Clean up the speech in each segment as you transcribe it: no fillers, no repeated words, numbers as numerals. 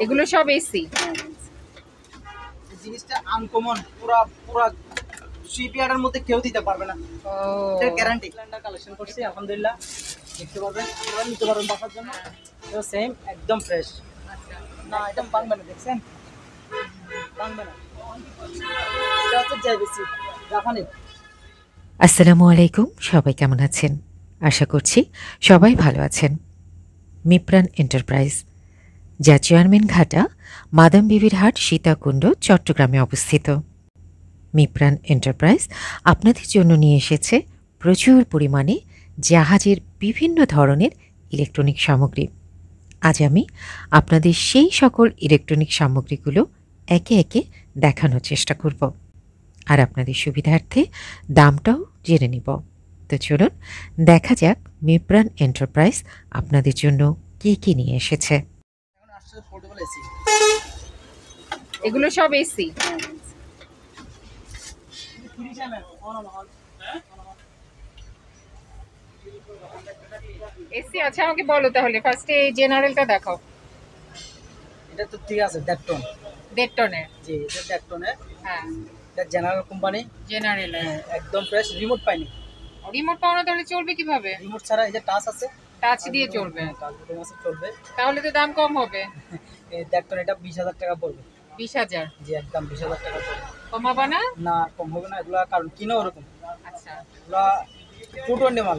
এগুলো সব এসি। জিনিসটা আনকমন, পুরা পুরা শিপইয়ার্ডের মধ্যে কেউ দিতে পারবে না। এটা গ্যারান্টি। ব্লেন্ডার কালেকশন করছি আলহামদুলিল্লাহ, দেখতে পারবেন, আপনারা নিতে পারবেন বাসার জন্য। এটা সেম একদম ফ্রেশ। না এটা ভাঙবে না, দেখছেন ভাঙবে না। এটা হচ্ছে জেবিসি জাপানি। আসসালামু আলাইকুম, সবাই কেমন আছেন? আশা করছি সবাই ভালো আছেন। মিপ্রান এন্টারপ্রাইজ, যা চেয়ারম্যানঘাটা মাদাম বিবির হাট, সীতাকুণ্ড, চট্টগ্রামে অবস্থিত। মিপ্রান এন্টারপ্রাইজ আপনাদের জন্য নিয়ে এসেছে প্রচুর পরিমাণে জাহাজের বিভিন্ন ধরনের ইলেকট্রনিক সামগ্রী। আজ আমি আপনাদের সেই সকল ইলেকট্রনিক সামগ্রীগুলো একে একে দেখানোর চেষ্টা করব, আর আপনাদের সুবিধার্থে দামটাও জেনে নিব। তো চলুন দেখা যাক মিপ্রান এন্টারপ্রাইজ আপনাদের জন্য কি কি নিয়ে এসেছে। এখন আসছে পোর্টেবল এসি। এগুলো সব AC. 30 mm on on. AC আচ্ছা, আমাকে বলো তাহলে ফার্স্টে এই জেনারেলটা দেখাও। এটা তো ঠিক আছে, ডেকটন। 1.5 টনের। জি এটা ডেকটনের। হ্যাঁ, এটা জেনারেল কোম্পানি। জেনারেল। একদম ফ্রেশ, রিমোট পাইনি। রিমোট পাওয়া না তাহলে চলবে কিভাবে? রিমোট ছাড়া এই যে টাচ আছে, টাচ দিয়ে চলবে। টাচ বাটন আছে, চলবে। তাহলে তো দাম কম হবে। এই ডেকটন এটা 20,000 টাকা পড়বে। 20,000 জি একদম 20,000 টাকা পড়বে। কমাবা না? না কম হবে না, এগুলা কারণ কিনা ওরকম। আচ্ছা, এগুলা 220 মাল,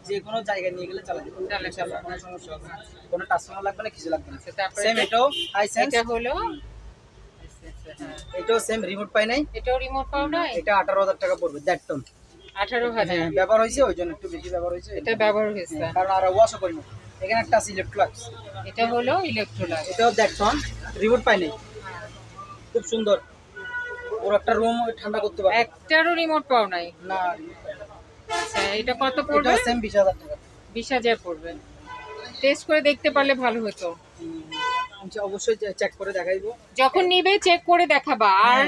যে কোনো জায়গায় নিয়ে গেলে চালা যাবে, ইনশাআল্লাহ কোনো সমস্যা হবে না। কোনো টাচফোন লাগবে না, কিছু লাগবে না। তারপরে সেম এটাও হাইসেন্স। এটা হলো এটাও সেম, রিমোট পাই নাই। এটাও রিমোট পাও না। এটা 18,000 টাকা পড়বে, ডেকটন। 18,000 ব্যবহার হয়েছে ওই জন্য একটু বেশি ব্যবহার হয়েছে। এটা ব্যবহার হয়েছে। কারণ আর ওয়াশও করি না। এখানে একটা আছে ইলেকট্রোলাক্স। এটা হলো ইলেকট্রোলাক্স। এটাও ডেকটন, রিমোট পাই নাই। খুব সুন্দর, ওর একটা রুম ঠান্ডা করতে পারে। একটারও রিমোট পাও নাই না। আচ্ছা, এটা কত পড়বে? এটা সেম 20,000 টাকা। 20,000 পড়বে। টেস্ট করে দেখতে পারলে ভালো হতো। অবশ্যই চেক করে দেখাইবো। যখন নিবে চেক করে দেখাবা, আর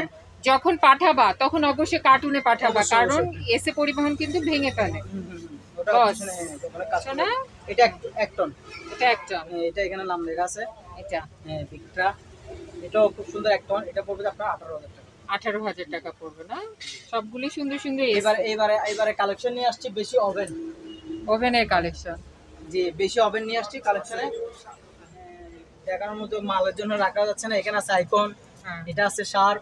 যখন পাঠাবা তখন অবশ্যই কার্টুনে পাঠাবা, কারণ এসে পরিবহন কিন্তু ভেঙে ফেলে। ওটা বস। পিছনে ওখানে কাজ শোনা? করে। এটা এক টন। এটা একটা। এটা এখানে নাম লেখা আছে। এটা হ্যাঁ ভিক্টরা। এটাও খুব সুন্দর এক টন। এটা পড়বে আপনার 18,000 টাকা। 18,000 টাকা পড়বে না? সবগুলি সুন্দর সুন্দর এবারে কালেকশন নিয়ে আসছি বেশি ওভেন। ওভেনের কালেকশন। যে বেশি ওভেন নিয়ে আসছি কালেকশনে, দেখানোর মতো মালের জন্য রাখা যাচ্ছে না। এখানে আছে আইকন, এটা আছে শার্প।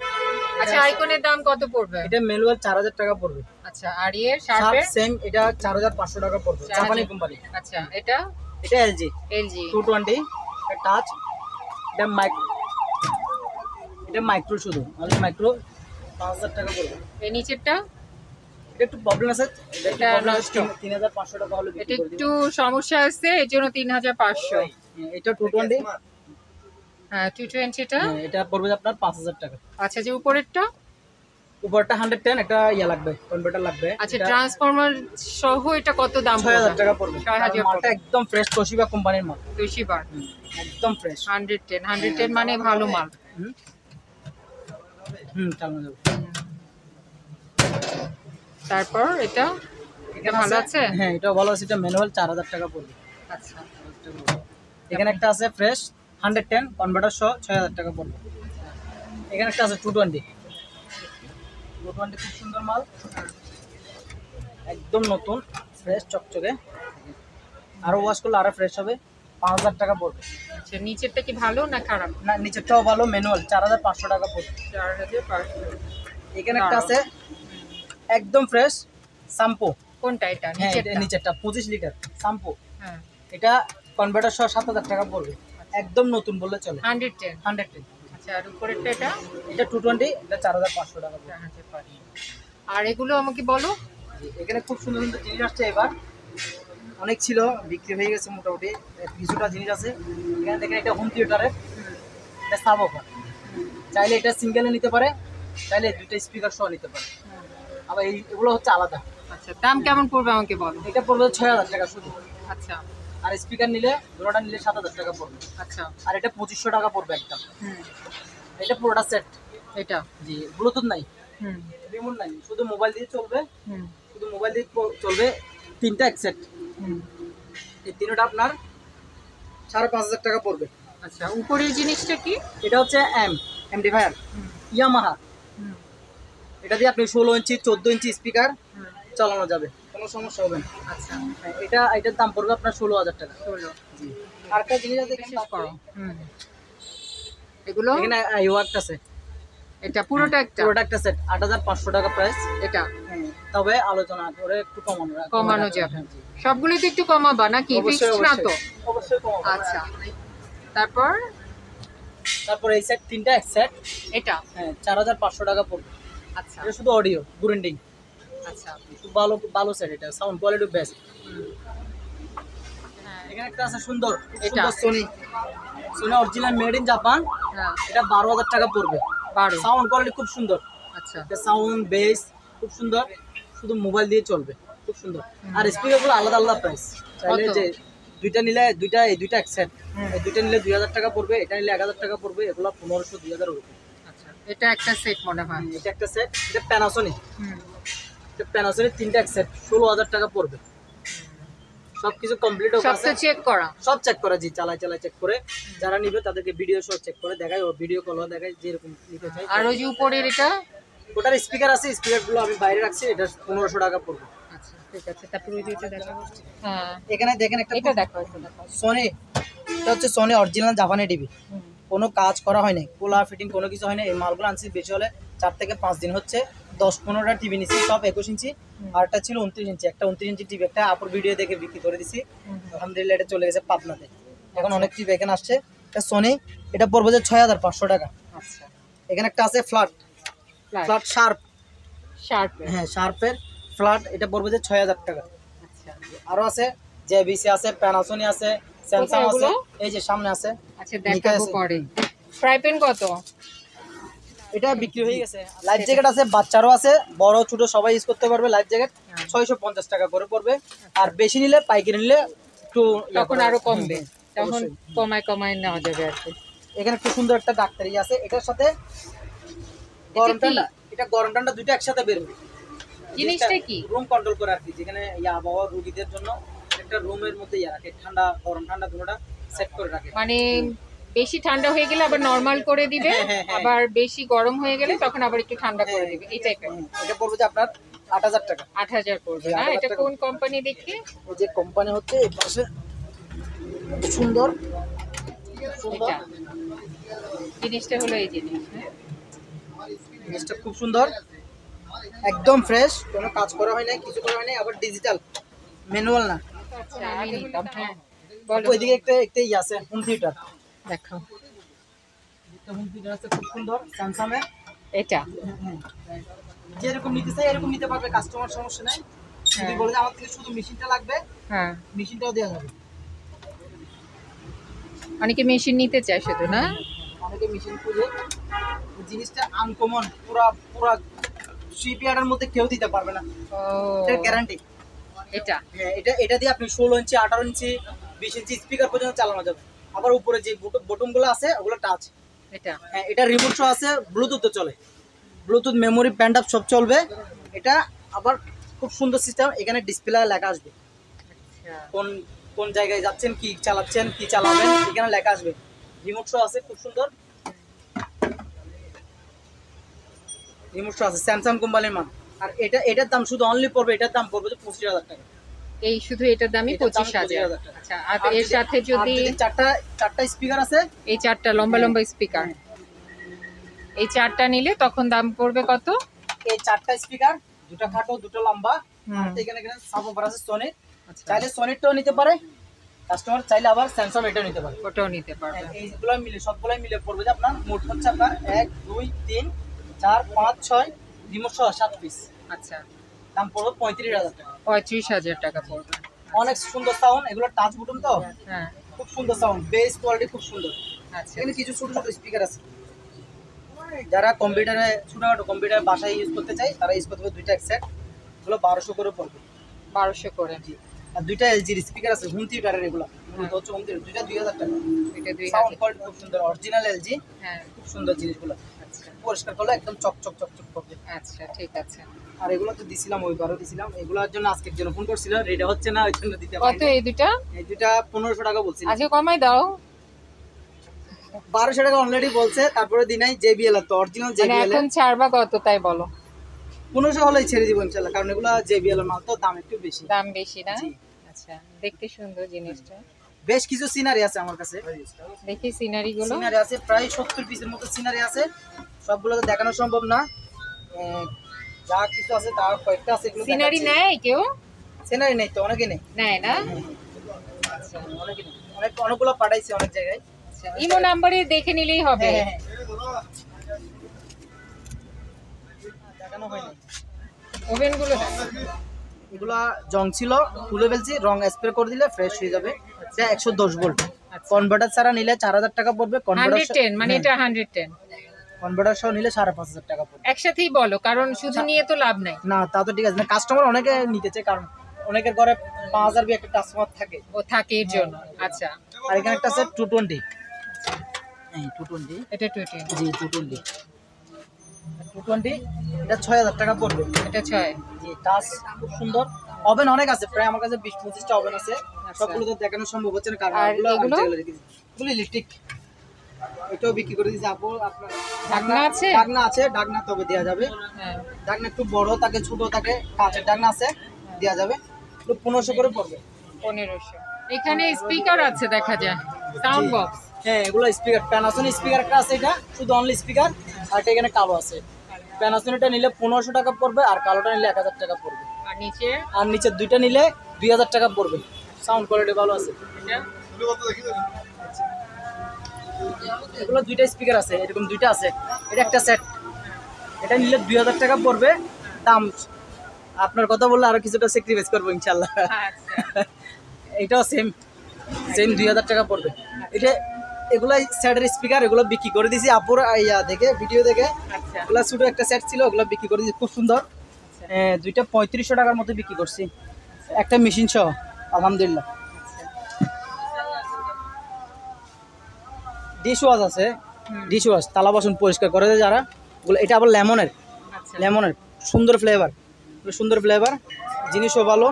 আচ্ছা, আইকনের দাম কত পড়বে? এটা ম্যানুয়াল 4,000 টাকা পড়বে। আচ্ছা, আর এর শার্প শার্পের? সেম, এটা 4,500 টাকা পড়বে, জাপানি কোম্পানি। আচ্ছা, এটা এলজি এলজি 220। এটা টাচ, এটা মাইক্রো শুধু, মানে মাইক্রো 5,000 টাকা পড়বে। এই নিচেরটা? এটা একটু প্রবলেম আছে, এটা নষ্ট। 3,500 টাকা হলে এটা বিক্রি করে একটু দিই। সমস্যা আছে, এর জন্য 3,500। এটা 220। হ্যাঁ, 220টা। এটা পড়বে আপনার 5,000 টাকা। আচ্ছা, যে উপরেরটা? উপরটা 110, একটা ইয়া লাগবে, কনভার্টার লাগবে। আচ্ছা, ট্রান্সফরমার সহ এটা কত দাম? 6,000 টাকা পড়বে। 6,000 মালটা একদম ফ্রেশ, তোশিবা কোম্পানির মাল। তোশিবা একদম ফ্রেশ। 110 মানে ভালো মাল। চালানো যাবে। তারপর এটা ভালো আছে? হ্যাঁ এটাও ভালো আছে। এটা ম্যানুয়াল 4,000 টাকা পড়বে। আচ্ছা, এখানে একটা আছে ফ্রেশ 110 কনভার্টার সহ 6,000 টাকা পড়বে। এখানে একটা আছে 220। খুব সুন্দর মাল, একদম নতুন ফ্রেশ চকচকে। আরো ওয়াশ করলে আরো ফ্রেশ হবে। 5,000 টাকা পড়বে। আচ্ছা, নিচেরটা কি ভালো না খারাপ? না নিচেরটাও ভালো, ম্যানুয়াল 4,500 টাকা পড়বে। 4,500। এখানে একটা আছে একদম ফ্রেশ শ্যাম্পু। কোনটা এটা? হ্যাঁ নিচেরটা? নিচেরটা 25 লিটার শ্যাম্পু। হ্যাঁ, এটা কনভার্টার সহ 7,000 টাকা পড়বে। একদম নতুন বললে চলে। 110। 110। আচ্ছা, আর উপরেরটা? এটা 220। এটা 4,500 টাকা পড়বে। 4,500। আর এগুলো আমাকে বলো। এখানে খুব সুন্দর সুন্দর জিনিস আসছে এবার। অনেক ছিল, বিক্রি হয়ে গেছে মোটামুটি। কিছুটা জিনিস আছে এখানে দেখেন। এটা হোম থিয়েটারের, এটা সাবওফার। চাইলে এটা সিঙ্গেলে নিতে পারে, চাইলে দুইটা স্পিকার সহ নিতে পারে। আবার এগুলো হচ্ছে আলাদা। আচ্ছা, দাম কেমন পড়বে আমাকে বলো। এটা পড়বে 6,000 টাকা শুধু। আচ্ছা, আর স্পিকার নিলে দুটোটা নিলে 7,000 টাকা পড়বে। আচ্ছা। আর এটা 2,500 টাকা পড়বে একটা। এটা পুরোটা সেট। এটা জি ব্লুটুথ নাই, রিমোট নাই, শুধু মোবাইল দিয়ে চলবে। চলবে 3টা এক সেট। এই তিনটা আপনার 5,500 টাকা পড়বে। আচ্ছা, উপরের জিনিসটা কি? এটা হচ্ছে এমডিফায়ার ইয়ামাহা। এটা দিয়ে আপনি 16 ইঞ্চি 14 ইঞ্চি স্পিকার চালানো যাবে, কোনো সমস্যা হবে না। আচ্ছা, হ্যাঁ, এটার দাম পড়বে আপনার 16,000 টাকা। 16। জি। আর একটা জিনিস আছে শেষ করো। এগুলো এখানে ওয়ার্কটা আছে, এটা পুরোটা একটা? পুরোটা একটা সেট 8,500 টাকা প্রাইস। এটা হ্যাঁ, তবে আলোচনা করে একটু কমানো যাবে। জি। সবগুলো তো একটু কমাবা নাকি? অবশ্যই, ফিক্সড না তো? অবশ্যই কমাবো। আচ্ছা, তারপর তারপর এই সেট তিনটা এক সেট, এটা? হ্যাঁ 4,500 টাকা পড়বে। আচ্ছা এটা শুধু অডিও গ্রাইন্ডিং, আচ্ছা। খুব ভালো ভালো সেট, এটা সাউন্ড কোয়ালিটি বেস্ট। হ্যাঁ, এখানে একটা আছে সুন্দর, এটা? Sony original made in Japan. হ্যাঁ, এটা 12,000 টাকা পড়বে। 12। সাউন্ড কোয়ালিটি খুব সুন্দর, আচ্ছা, এটা সাউন্ড বেস খুব সুন্দর, শুধু মোবাইল দিয়ে চলবে, খুব সুন্দর। আর স্পিকারগুলো আলাদা আলাদা প্রাইস, চাইলে কত? যে দুইটা নিলে এই দুইটা এক সেট, এই দুইটা নিলে 2,000 টাকা পড়বে, এটা নিলে 1,000 টাকা পড়বে, এগুলো 1500 2,000 ওরকম। আচ্ছা, এটা একটা সেট মনে হয়। এটা একটা সেট, এটা প্যানাসোনিক, হুম, এটা প্যানাসোনিক তিনটা এক সেট 16,000 টাকা পড়বে। সবকিছু কমপ্লিট সব আছে, তো চেক করা? সব চেক করা, জি চালাই চেক করে, যারা নিবে তাদেরকে ভিডিও সহ চেক করে দেখায়, ও ভিডিও কলও দেখায় যেরকম নিতে চাই। আর ওই যে উপরের এটা? ওটার স্পিকার আছে, স্পিকারগুলো আমি বাইরে রাখছি, এটা 1500 টাকা পড়বে। আচ্ছা, ঠিক আছে। তারপর ওই যে এটা দেখাবো। হ্যাঁ, এখানে দেখেন একটা এটা দেখো, এটা দেখো। সোনি, এটা হচ্ছে সোনি অরিজিনাল জাপানি টিভি, কোনো কাজ করা হয় নাই, কোলা ফিটিং কোনো কিছু হয় না। এই মালগুলো আনছি বেশি হলে 4 থেকে 5 দিন হচ্ছে। 10-15টা টিভি নিচ্ছি, সব 21 ইঞ্চি, আর একটা ছিল 29 ইঞ্চি। একটা 29 ইঞ্চি টিভি একটা আপুর ভিডিও দেখে বিক্রি করে দিছি, আলহামদুলিল্লাহ এটা চলে গেছে পাবনাতে। এখন অনেক টিভি এখানে আসছে। এটা সোনি, এটা পড়বে যে 6,500 টাকা। আচ্ছা, এখানে একটা আছে ফ্ল্যাট শার্প, শার্প। হ্যাঁ শার্পের ফ্ল্যাট, এটা পড়বে যে 6,000 টাকা। আচ্ছা, আরো আছে জেবিসি আছে, প্যানাসোনিক আছে, স্যামসাং আছে, এই যে সামনে আছে। আচ্ছা, দেখাবো পরে। ফ্রাই প্যান কত? এটা বিক্রি হয়ে গেছে। লাইফ জ্যাকেট আছে, বাচ্চারও আছে, বড় ছোট সবাই ইউজ করতে পারবে। লাইফ জ্যাকেট 650 টাকা করে পড়বে। আর বেশি নিলে পাইকারি নিলে একটু তখন আরো কমবে, তখন কমায় নেওয়া যাবে আর কি। এখানে একটু সুন্দর একটা ডাক্তারি আছে, এটার সাথে গরম ঠান্ডা, এটা গরম ঠান্ডা দুটো একসাথে বেরোবে। জিনিসটা কি? রুম কন্ট্রোল করে আর কি, যেখানে আবহাওয়া রোগীদের জন্য একটা রুমের মধ্যে রাখে, ঠান্ডা গরম ঠান্ডা দুটোটা সেট করে রাখে। মানে বেশি ঠান্ডা হয়ে গেলে আবার নরমাল করে দিবে, হ্যাঁ। আবার বেশি গরম হয়ে গেলে তখন আবার একটু ঠান্ডা করে দিবে, এই টাইপের। এটা পড়বে যে আপনার 8,000 টাকা। 8,000 পড়বে না? 8,000 এটা টাকা। কোন কোম্পানি দেখি? এই যে কোম্পানি হচ্ছে এই পাশে, সুন্দর এটা জিনিসটা হলো এই জিনিস, হ্যাঁ? জিনিসটা খুব সুন্দর, একদম ফ্রেশ, কোনো কাজ করা হয় না, কিছু করা হয় না, আবার ডিজিটাল, ম্যানুয়াল না। আচ্ছা, আমি নিতাম। হ্যাঁ, বলো। ওইদিকে একটা আছে হোম থিয়েটার, দেখো হোম থিয়েটার আছে খুব সুন্দর স্যামসাং এর। এটা। যেরকম নিতে চাই এরকম নিতে পারবে, কাস্টমার সমস্যা নাই। যদি বলে যে আমার থেকে শুধু মেশিনটা লাগবে, হ্যাঁ, মেশিনটাও দেওয়া যাবে। অনেকে মেশিন নিতে চায় শুধু, না? অনেকে মেশিন খুঁজে, জিনিসটা আনকমন, পুরা শিপইয়ার্ডের মধ্যে কেউ দিতে পারবে না, ও, এটার গ্যারান্টি। এটা হ্যাঁ, এটা দিয়ে আপনি 16 ইঞ্চি 18 ইঞ্চি 20 ইঞ্চি স্পিকার পর্যন্ত চালানো যাবে। আবার উপরে যে বটনগুলো আছে ওগুলো টাচ। এটা হ্যাঁ, এটা রিমোট সহ আছে, ব্লুটুথে চলে, ব্লুটুথ মেমোরি প্যান্ড আপ সব চলবে। এটা আবার খুব সুন্দর সিস্টেম, এখানে ডিসপ্লে লেখা আসবে, আচ্ছা, কোন জায়গায় যাচ্ছেন, কি চালাচ্ছেন, কি চালাবেন, এখানে লেখা আসবে। রিমোট সহ আছে, খুব সুন্দর রিমোট সহ আছে, স্যামসাং কোম্পানির মাল। আর এটার দাম শুধু অনলি পড়বে, এটার দাম পড়বে 25,000 টাকা। এই শুধু এটার দামই এটার দাম 25,000। 25,000 টাকা। আচ্ছা, আর এর সাথে যদি চারটা স্পিকার আছে, এই 4টা লম্বা লম্বা স্পিকার, এই 4টা নিলে তখন দাম পড়বে কত? এই 4টা স্পিকার, দুটো খাটো দুটো লম্বা, হুম। আর এখানে সাবওয়ুফার আছে সোনি। আচ্ছা, চাইলে সোনিটাও নিতে পারে কাস্টমার, চাইলে আবার স্যামসাং এটাও নিতে পারে। ওটাও নিতে পারবে। এইগুলো মিলে সবগুলাই মিলে পড়বে যে আপনার মোট হচ্ছে আপনার 1 2 3 4 5 6 রিমোট সহ 7 পিস, আচ্ছা, দাম পড়বে 35,000 টাকা। 35,000 টাকা পড়বে। অনেক সুন্দর সাউন্ড, এগুলো টাচ বুটন তো, হ্যাঁ, খুব সুন্দর সাউন্ড, বেস কোয়ালিটি খুব সুন্দর। আচ্ছা, এখানে কিছু ছোট ছোট স্পিকার আছে, যারা কম্পিউটারে ছোটখাটো কম্পিউটার বাসায় ইউজ করতে চাই তারা ইউজ করতে পারবে। দুইটা এক সেট, এগুলো 1200 করে পড়বে। 1200 করে। আর দুইটা এলজির স্পিকার আছে হোম থিয়েটারের, এগুলো হচ্ছে হোম থিয়েটার, দুইটা 2,000 টাকা। এটা সাউন্ড 2,000। কোয়ালিটি খুব সুন্দর, অরিজিনাল এলজি, হ্যাঁ, খুব সুন্দর জিনিসগুলো। আচ্ছা, পরিষ্কার করলে একদম চকচক করবে। আচ্ছা, ঠিক আছে। আর এগুলো তো দিছিলাম, ওইবারও দিছিলাম, এগুলোর জন্য আজকের জন্য ফোন করছিল, রেডি হচ্ছে না, ওই জন্য দিতে কত পারিনি। এই দুটা? এই দুইটা 1500 টাকা বলছিলাম। আজকে কমাই দাও। 1200 টাকা অলরেডি বলছে, তারপরে দিনাই JBL তো অরিজিনাল মানে JBL এখন ছাড়বা কত তাই বলো? 1500 হলেই ছেড়ে দিব ইনশাআল্লাহ, কারণ এগুলা JBL এর মাল তো দাম একটু বেশি। দাম বেশি না? জি। আচ্ছা, দেখতে সুন্দর জিনিসটা। বেশ কিছু সিনারি আছে আমার কাছে, দেখি সিনারি গুলো। সিনারি আছে প্রায় 70 পিসের মতো সিনারি আছে, সবগুলো তো দেখানো সম্ভব না। যা কিছু আছে তার কয়েকটা আছে, এগুলো সিনারি দেখাচ্ছি। নেয় কেউ? সিনারি নেই তো, অনেকে নেই, নেয় না? আচ্ছা অনেকে নেই, অনেকগুলো পাঠাইছি অনেক জায়গায়। আচ্ছা, ইমো নাম্বারে দেখে নিলেই হবে। হ্যাঁ হ্যাঁ দেখানো হয়নি। ওভেন গুলো দেখো। এগুলা জং ছিল, তুলে ফেলছি, রং স্প্রে করে দিলে ফ্রেশ হয়ে যাবে। এটা 110 ভোল্ট, কনভার্টার ছাড়া নিলে 4000 টাকা পড়বে, 110 মানে এটা 110 কনভার্টার সহ নিলে 5500 টাকা পড়বে। একসাথেই বলো, কারণ শুধু নিয়ে তো লাভ নাই। না তা তো ঠিক আছে না, কাস্টমার অনেকে নিতেছে, কারণ অনেকের ঘরে 5000 একটা কাস্টমার থাকে। ও থাকে এর জন্য। আচ্ছা, আর এখানে একটা আছে 220, এই 220, এটা 20, জি 220, 220 এটা 6000 টাকা পড়বে। এটা 6। জি টাচ খুব সুন্দর। ওভেন অনেক আছে, প্রায় আমার কাছে 20-25টা ওভেন আছে, সবগুলো তো দেখানো সম্ভব হচ্ছে না, কারণ আর এগুলো এগুলো? এগুলো ইলেকট্রিক। এটাও বিক্রি করে দিয়েছি আপু, আপনার ঢাকনা আছে? ঢাকনা আছে, ঢাকনা তবে দেওয়া যাবে। হ্যাঁ। ঢাকনা একটু বড় থাকে, ছোট থাকে, কাঁচের ঢাকনা আছে, দেওয়া যাবে, একটু 1500 করে পড়বে। 1500। এখানে স্পিকার আছে দেখা যায়, সাউন্ড বক্স। হ্যাঁ এগুলো স্পিকার, প্যানাসোনিক স্পিকার একটা আছে, এটা শুধু অনলি স্পিকার, আর এটা এখানে কালো আছে। প্যানাসোনিকটা নিলে 1500 টাকা পড়বে, আর কালোটা নিলে 1000 টাকা পড়বে। আর নিচে আর নিচের দুইটা নিলে 2000 টাকা পড়বে। সাউন্ড কোয়ালিটি ভালো আছে। এটা এগুলো দুইটা স্পিকার আছে, এরকম দুইটা আছে, এটা একটা সেট, এটা নিলে 2000 টাকা পড়বে দাম। আপনার কথা বললে আরো কিছুটা স্যাক্রিফাইস করবো ইনশাল্লাহ। আচ্ছা, এটাও সেম 2000 টাকা পড়বে। এটা এগুলো সেটের স্পিকার, এগুলো বিক্রি করে দিয়েছি আপুর ইয়া দেখে, ভিডিও দেখে। আচ্ছা, এগুলো ছোটো একটা সেট ছিল, ওগুলো বিক্রি করে দিয়েছি, খুব সুন্দর। দুইটা 3500 টাকার মতো বিক্রি করছি, একটা মেশিন সহ, আলহামদুলিল্লাহ। ডিশ ওয়াশ আছে, ডিশ ওয়াশ থালা বাসন পরিষ্কার করে দেয় যারা, ওগুলো এটা আবার লেমনের, আচ্ছা। লেমনের সুন্দর ফ্লেভার, সুন্দর ফ্লেভার, জিনিসও ভালো,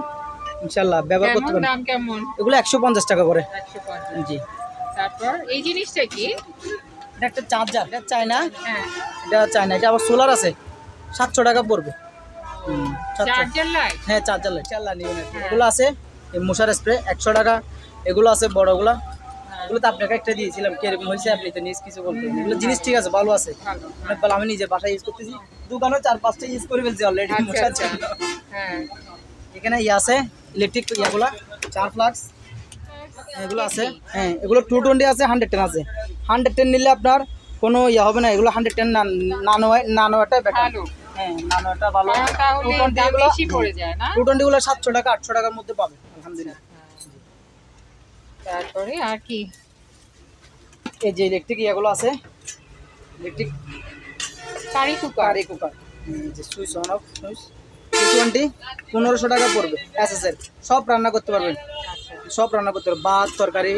ইনশাল্লাহ ব্যবহার করতে কেমন পারেন। দাম কেমন? এগুলো 150 টাকা করে। 150। জি তারপর এই জিনিসটা কি? এটা একটা চার্জার, এটা চায়না, হ্যাঁ, এটা চায়না, এটা আবার সোলার আছে, 700 টাকা পড়বে। 700। Charger light. হ্যাঁ চার্জার লাইট, চার্জার নিবেন। এগুলো আছে মশার স্প্রে 100 টাকা, এগুলো আছে বড়গুলা, এগুলো তো আপনাকে একটা দিয়েছিলাম, কিরকম হয়েছে আপনি তো নিজ কিছু বলতে। এগুলো জিনিস ঠিক আছে, ভালো আছে, ভালো। অনেক ভালো। আমি নিজে বাসায় ইউজ করতেছি, দোকানে 4-5টা ইউজ করে ফেলছি অলরেডি আচ্ছা, মশার আচ্ছা। জন্য। হ্যাঁ, এখানে ইয়ে আছে ইলেকট্রিক ইয়াগুলা, 4 ফ্লাক্স এগুলো আছে। হ্যাঁ এগুলো 220 আছে, 110 আছে। 110 নিলে আপনার কোনো ইয়ে হবে না, এগুলো 110 নানোটা বেটার। ভালো। হ্যাঁ নানোটা ভালো। কারণ তাহলে 220 দাম এগুলো, বেশি পড়ে যায় না? 220 গুলো 700 টাকা 800 টাকার মধ্যে পাবে আলহামদুলিল্লাহ। তারপরে আর কি? এই যে ইলেকট্রিক ইয়াগুলো আছে, electric curry cooker. Curry cooker, এই যে সুইচ অন অফ সুইচ, 220 1500 টাকা পড়বে। এসএসএর সব রান্না করতে পারবেন, আচ্ছা, সব রান্না করতে পারবেন, ভাত তরকারি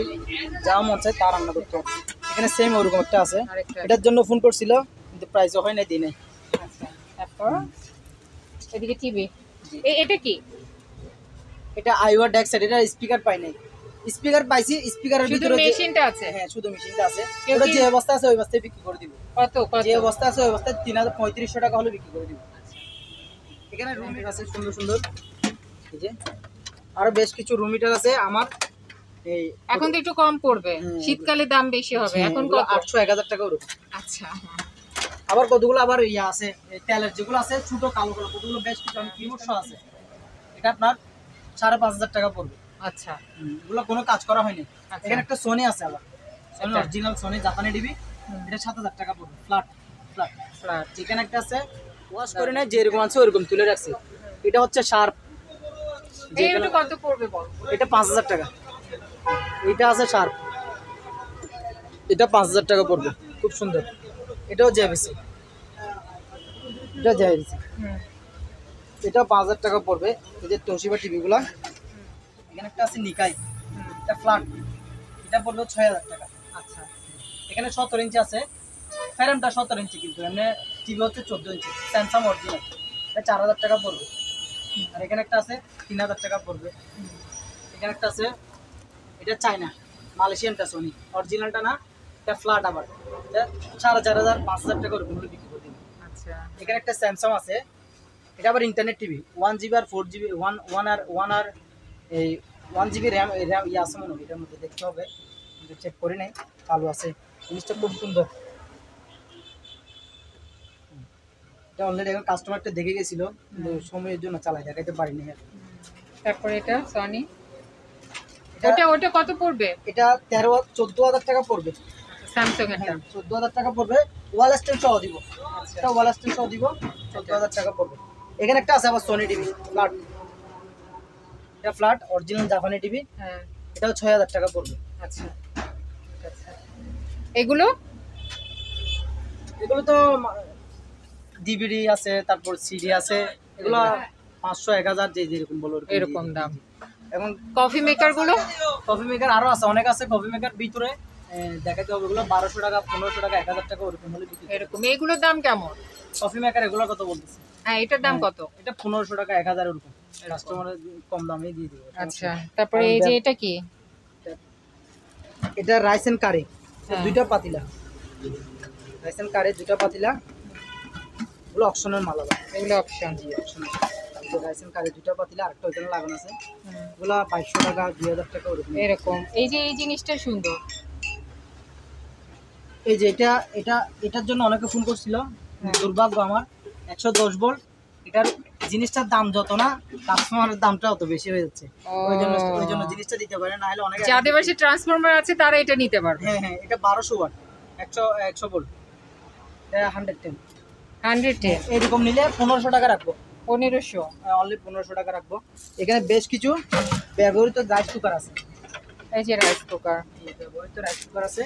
যা মন চায় তা রান্না করতে পারবেন। এখানে সেম ওরকম একটা আছে, আরেকটা। এটার জন্য ফোন করছিল কিন্তু প্রাইসও হয় না, দিই নাই। আচ্ছা। তারপর এদিকে টিভি। এটা কি? এটা আইওয়া ডেক্সেট, এটা স্পিকার পাই নাই, স্পিকার পাইছি, স্পিকারের শুধু ভিতরে মেশিনটা আছে? হ্যাঁ শুধু মেশিনটা আছে। কেউ ওটা কি- যে অবস্থা আছে ওই অবস্থায় বিক্রি করে দিব, কত কত? যে অবস্থা আছে ওই অবস্থায় 3500 টাকা হলে বিক্রি করে দিব। এখানে রুম হিটার আছে সুন্দর সুন্দর, এই যে আরো বেশ কিছু রুম হিটার আছে আমার। এই এখন তো একটু কম পড়বে, শীতকালে দাম বেশি হবে। এখন কত? 800-1000 টাকা ওরকম। আচ্ছা, আবার কতগুলো আবার ইয়া আছে, এই তেলের যেগুলো আছে ছোট কালো কালো, কতগুলো বেশ কিছু কিবোর্ড সহ আছে, এটা আপনার 5500 টাকা পড়বে। আচ্ছা, এগুলো কোনো কাজ করা হয়নি। আচ্ছা। এখানে একটা সোনি আছে, আবার সোনি এটা? অরিজিনাল সোনি জাপানি ডিবি, এটা 7000 টাকা পড়বে ফ্ল্যাট ফ্ল্যাট। ফ্ল্যাট। এখানে একটা আছে, ওয়াশ করে নাই, যেরকম আছে ওরকম তুলে রাখছি। এটা হচ্ছে শার্প, এইটা কত পড়বে বল? এটা 5000 টাকা। এটা আছে শার্প, এটা 5000 টাকা পড়বে, খুব সুন্দর। এটাও জেবিসি, এটা জেবিসি, এটাও 5000 টাকা পড়বে। এই যে তোশিবা টিভিগুলা, এখানে একটা আছে নিকাই, এটা ফ্ল্যাট, এটা পড়বে 6000 টাকা। আচ্ছা, এখানে 17 ইঞ্চি আছে, ফ্রেমটা 17 ইঞ্চি, কিন্তু এমনি টিভি হচ্ছে 14 ইঞ্চি, স্যামসাং অরিজিনাল, এটা 4000 টাকা পড়বে। আর এখানে একটা আছে 3000 টাকা পড়বে। এখানে একটা আছে, এটা চায়না, মালয়েশিয়ানটা, সোনি অরিজিনালটা না, এটা ফ্ল্যাট আবার এটা 4,500 5,000 টাকা ওরকম হলে বিক্রি করে দিন। আচ্ছা এখানে একটা স্যামসাং আছে, এটা আবার ইন্টারনেট টিভি 1 GB আর 4 GB, ওয়ান আর এই 1 GB র্যাম ইয়ে আছে মনে হয়, এটার মধ্যে দেখতে হবে, কিন্তু চেক করে নেই, চালু আছে। জিনিসটা খুব সুন্দর। এটা অলরেডি এখন কাস্টমারটা দেখে গেছিল, কিন্তু সময়ের জন্য চালাই দেখাইতে পারিনি। তারপরে এটা সনি, এটা ওটা কত পড়বে? এটা 14,000 টাকা পড়বে। স্যামসাং এর হ্যাঁ 14,000 টাকা পড়বে, ওয়াল স্ট্যান্ড সহ দিব। এটা ওয়াল স্ট্যান্ড সহ দিব, 14,000 টাকা পড়বে। এখানে একটা আছে আবার সোনি টিভি ফ্ল্যাট, এটা ফ্ল্যাট অরিজিনাল জাপানি টিভি, হ্যাঁ এটাও 6,000 টাকা পড়বে। আচ্ছা আচ্ছা। এগুলো এগুলো তো ডিভিডি আছে, তারপর সিডি আছে, এগুলো 500 1000 যে যেরকম বলো এরকম দাম। এখন কফি মেকার গুলো কফি মেকার আরো আছে, অনেক আছে কফি মেকার ভিতরে দেখাতে হবে। এগুলো 1200 টাকা 1500 টাকা 1000 টাকা ওরকম হলে বিক্রি করে। এরকম, এগুলোর দাম কেমন? কফি মেকার এগুলো কত বলতেছে? হ্যাঁ এটার দাম কত? এটা 1500 টাকা 1000 ওরকম, কাস্টমারের কম দামে দিয়ে দিবে। আচ্ছা তারপরে এই যে এটা কি? এটা রাইস এন্ড কারি, হ্যাঁ। দুইটা পাতিলা, রাইস এন্ড কারি দুইটা পাতিলা, এগুলো অপশনের মাল আবার। এগুলো অপশন। জি অপশন। রাইস এন্ড কারি দুইটা পাতিলা, আরেকটা ওখানে লাগানো আছে, এগুলো 2200 টাকা 2000 টাকা ওরকম। এরকম এই যে এই জিনিসটা সুন্দর। এই যে এটার জন্য অনেকে ফোন করছিল, দুর্ভাগ্য আমার 110 ভোল্ট, এটার জিনিসটার দাম যত না, কাস্টমারের দামটা অত বেশি হয়ে যাচ্ছে, ওই জন্য জিনিসটা দিতে পারে না, হলে অনেক। যাদের বাসায় ট্রান্সফরমার আছে তারা এটা নিতে পারবে। হ্যাঁ হ্যাঁ, এটা 1200 ওয়াট, 100 ভোল্ট, এটা 110। 110 এরকম নিলে 1500 টাকা রাখবো, 1500। অনলি 1500 টাকা রাখবো। এখানে বেশ কিছু ব্যবহৃত রাইস কুকার আছে, এই যে রাইস কুকার, ব্যবহৃত রাইস কুকার আছে,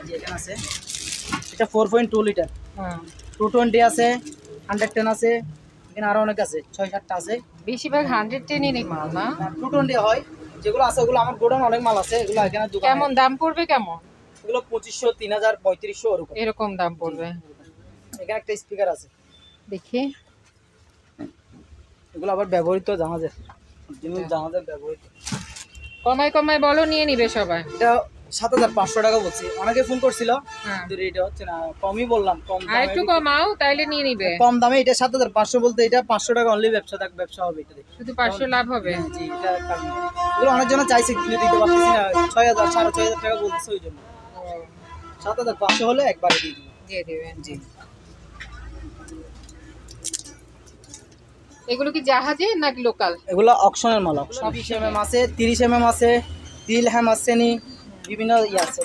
এই যে এখানে আছে। এটা 4.2 লিটার, হুম 220 আছে, 110 আছে, এখানে আরো অনেক আছে, 6-7টা আছে। বেশিরভাগ 110 এরই মাল না? 220 হয়, যেগুলো আছে ওগুলো আমার গোডাউন অনেক মাল আছে, এগুলো এখানে দোকানে। কেমন দাম পড়বে কেমন? এগুলো 2500 3000 3500 ওরকম এরকম দাম পড়বে। এখানে একটা স্পিকার আছে, দেখি এগুলো আবার ব্যবহৃত জাহাজের জিনিস, জাহাজের ব্যবহৃত। কমায় বলো, নিয়ে নিবে সবাই। এটা 7500 টাকা বলছি, অনেকে ফোন করছিল, হ্যাঁ কিন্তু রেট হচ্ছে না, কমই বললাম, কম আর একটু দামে। কমাও তাইলে নিয়ে নিবে। কম দামে এটা 7500 বলতে, এটা 500 টাকা অনলি ব্যবসা হবে এটা দেখে। শুধু 500 লাভ হবে। জি এটা কারণ এগুলো অনেকজন চাইছে, কিন্তু দিতে পারতেছি না, 6000 6500 টাকা বলতেছে, ওই জন্য 7500 হলে একবারে দিয়ে দিব। দিয়ে দিবেন। জি এগুলো কি জাহাজে নাকি লোকাল? এগুলো অকশনের মাল, 20 mm আছে, 30 mm আছে, দিল হ্যাম আছে, নি বিভিন্ন আছে।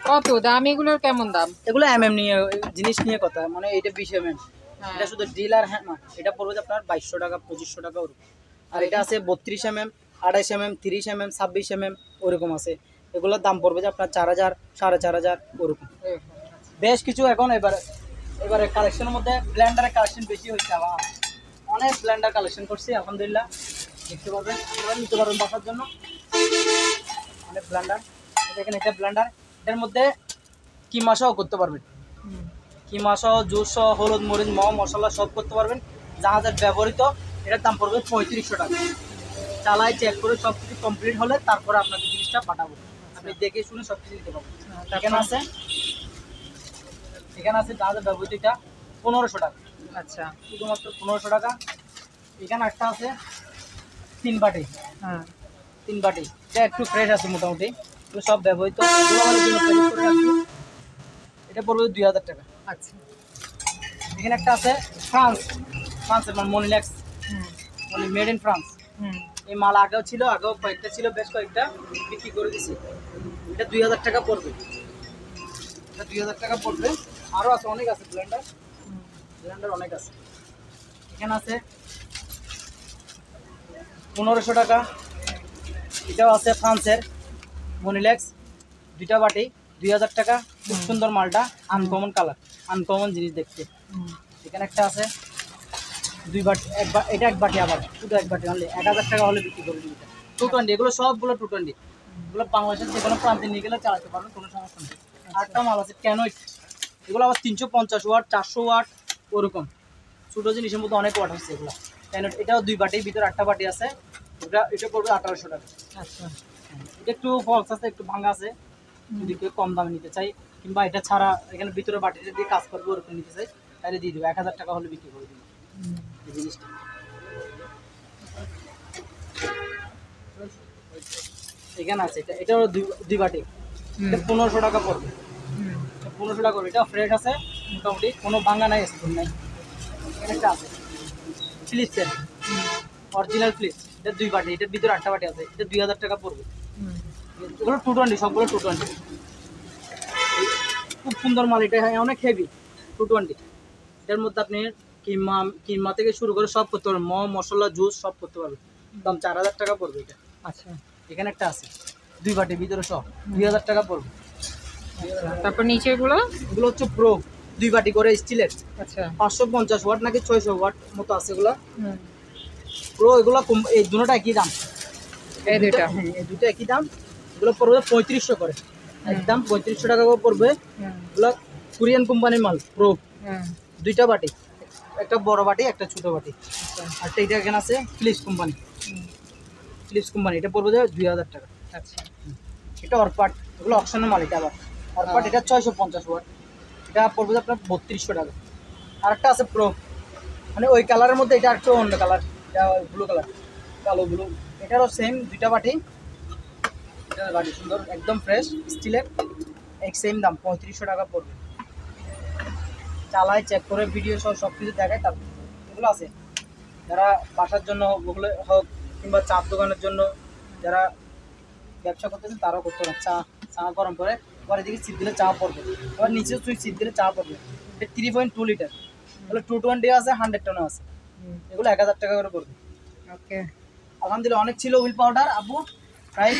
কত দাম এগুলোর? কেমন দাম? এগুলো mm নিয়ে জিনিস নিয়ে কথা, মানে এটা 20 mm, হ্যাঁ। এটা শুধু ডিল আর হ্যাম, এটা পড়বে আপনার 2200 টাকা 2500 টাকা ওরকম। আর এটা আছে 32 mm 28 mm 30 mm 26 mm ওরকম আছে, এগুলোর দাম পড়বে যে আপনার 4000 4500 ওরকম। বেশ কিছু এখন এবারে কালেকশনের মধ্যে ব্লেন্ডারের কালেকশন বেশি হয়েছে, আবার অনেক ব্লেন্ডার কালেকশন করছি আলহামদুলিল্লাহ, দেখতে পারবেন, আপনারা নিতে পারবেন বাসার জন্য অনেক ব্লেন্ডার। দেখেন এটা ব্লেন্ডার, এটার মধ্যে কিমা সহ করতে পারবেন, কিমা সহ জুস সহ হলুদ মরিচ মশলা সব করতে পারবেন, জাহাজের ব্যবহৃত। এটার দাম পড়বে 3500 টাকা। চালাই চেক করে সব কিছু কমপ্লিট হলে তারপরে আপনাকে জিনিসটা পাঠাবো, আপনি দেখে শুনে সব কিছু নিতে পারবেন। এখানে আছে জাহাজের ব্যবহৃত, এটা 1500 টাকা। আচ্ছা শুধুমাত্র 1500 টাকা। এখানে একটা আছে 3 বাটি, হ্যাঁ 3 বাটি, এটা একটু ফ্রেশ আছে মোটামুটি, এগুলো সব ব্যবহৃত, এগুলো আমাদের জন্য প্যাকেজ করে রাখছি। এটা পড়বে 2000 টাকা। আচ্ছা এখানে একটা আছে ফ্রান্সের মানে মনিলেক্স, মেড ইন ফ্রান্স। এই মাল আগেও কয়েকটা ছিল, বেশ কয়েকটা বিক্রি করে দিছি। এটা 2000 টাকা পড়বে, এটা 2000 টাকা পড়বে। আরও আছে, অনেক আছে ব্লেন্ডার অনেক আছে। এখানে আছে 1500 টাকা। এটাও আছে ফ্রান্সের মনিলেক্স, দুইটা বাটি 2000 টাকা। খুব সুন্দর মালটা, আনকমন কালার, আনকমন জিনিস দেখতে। এখানে একটা আছে 2 বাটি, এটা 1 বাটি, আবার শুধু 1 বাটি হলে 1000 টাকা হলে বিক্রি করে দিতে। 220, এগুলো সবগুলো 220, এগুলো বাংলাদেশের যে কোনো প্রান্তে নিয়ে গেলে চালাতে পারবেন, কোনো সমস্যা নেই। আরেকটা মাল আছে ক্যানোইট, এগুলো আবার 350 ওয়াট 400 ওয়াট ওরকম, ছোটো জিনিসের মধ্যে অনেক ওয়াট হচ্ছে এগুলো ক্যানোইট। এটাও 2 বাটি, ভিতরে 8টা বাটি আছে, এটা পড়বে 1800 টাকা। আচ্ছা এটা একটু ফলস আছে, একটু ভাঙা আছে, যদি কেউ কম দামে নিতে চাই কিংবা এটা ছাড়া এখানে ভিতরে বাটিটা দিয়ে কাজ করবো ওরকম নিতে চাই তাহলে দিয়ে দেবো 1000 টাকা হলে বিক্রি করে দেবো এই জিনিসটা। এখানে আছে এটা হলো দুই বাটি, এটা 1500 টাকা পড়বে। 1500 টাকা করবে, এটা ফ্রেশ আছে মোটামুটি, কোনো ভাঙা নাই, স্পুন নাই। এখানে একটা আছে ফিলিপসের অরিজিনাল ফিলিপস, এটা দুই বাটি, এটার ভিতরে 8টা বাটি আছে, এটা 2000 টাকা পড়বে। এগুলো 220, সবগুলো 220, খুব সুন্দর মাল, এটা অনেক হেভি। 220 এটার মধ্যে আপনি কিমা থেকে শুরু করে সব করতে পারবেন, মশলা জুস সব করতে পারবেন। দাম 4000 টাকা পড়বে এটা। আচ্ছা, এখানে একটা আছে দুই বাটি, ভিতরে সব 2000 টাকা পড়বে। তারপর নিচে এগুলো এগুলো হচ্ছে প্রো, দুই বাটি করে স্টিলের, আচ্ছা 550 ওয়াট নাকি 600 ওয়াট মতো আছে এগুলো প্রো। এগুলো এই দুটোটা একই দাম, এই দুইটা হ্যাঁ এই দুটো একই দাম। এগুলো পড়বে 3500 করে, একদম 3500 টাকা করে পড়বে। এগুলো কোরিয়ান কোম্পানির মাল প্রো, দুইটা বাটি, একটা বড় বাটি একটা ছোট বাটি। আর এইটা এখানে আছে ফিলিপস কোম্পানি, ফিলিপস কোম্পানি, এটা পড়বে 2000 টাকা। আচ্ছা, এটা অরপাট, এগুলো অপশনের মাল। এটা আবার অরপাট, এটা 650 ওয়াট, এটা পড়বে আপনার 3200 টাকা। আর একটা আছে প্রো, মানে ওই কালারের মধ্যে এটা একটু অন্য কালার, এটা ব্লু কালার, কালো ব্লু। এটারও সেম দুইটা বাটি, এটা বাটি সুন্দর একদম ফ্রেশ স্টিলের, এক সেম দাম 3500 টাকা পড়বে। চালায় চেক করে ভিডিও সহ সব কিছু দেখায়। তারপর এগুলো আছে যারা বাসার জন্য ওগুলো হোক কিংবা চার দোকানের জন্য যারা ব্যবসা করতেছেন তারাও করতে পারেন। চা গরম করে পরে দিকে সিপ দিলে চা পড়বে, এবার নিচে সুইচ সিপ দিলে চা পড়বে। এটা 3.2 লিটার, এগুলো 220 আছে, 100 টনও আছে। এগুলো 1000 টাকা করে পড়বে। ওকে, আলহামদুলিল্লাহ অনেক ছিল হুইল পাউডার আপু, প্রায়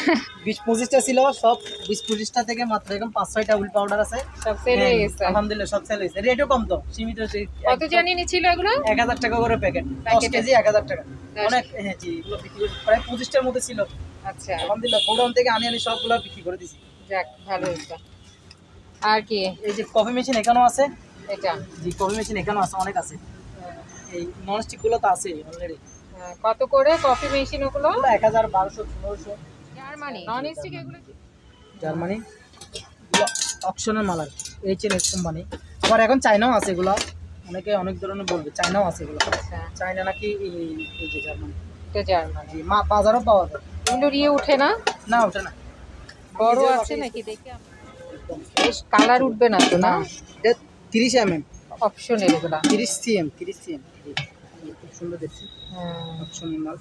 20-25টা ছিল, সব 20-25টা থেকে মাত্র এখন 5-6টা হুইল পাউডার আছে। সব সেল হয়ে গেছে। আলহামদুলিল্লাহ সব সেল হয়েছে, রেটও কম তো, সীমিত। কত জানি নিছিল এগুলো? 1000 টাকা করে প্যাকেট, 10 কেজি 1000 টাকা। অনেক, হ্যাঁ জি, এগুলো বিক্রি করছি প্রায় 25টার মধ্যে ছিল। আচ্ছা, আলহামদুলিল্লাহ গোডাউন থেকে আনি সবগুলো বিক্রি করে দিছি। যাক ভালো হয়েছে। আর কি এই যে কফি মেশিন এখানেও আছে, এটা? জি কফি মেশিন এখানেও আছে, অনেক আছে। এই ননস্টিক গুলো তো আছে অলরেডি। কত করে কফি মেশিন ওগুলো? 1000, 1200, 1500। জার্মানি নন স্টিক এগুলো কি? জার্মানি, অপশনের মাল আর এইচএনএস কোম্পানি। আবার এখন চায়নাও আছে এগুলো, অনেকে অনেক ধরনের বলবে, চায়নাও আছে এগুলো। আচ্ছা, চায়না নাকি এই যে জার্মানি, এটা জার্মানি। জি বাজারও পাওয়া যায়। এগুলোর ইয়ে উঠে না? না ওটা না, বড় আছে নাকি দেখি? বেশ কালার উঠবে না তো? না, এটা 30 mm, অপশনের এগুলা। 30 cm, 30 cm, খুব সুন্দর দেখছি। অপশনের মাল,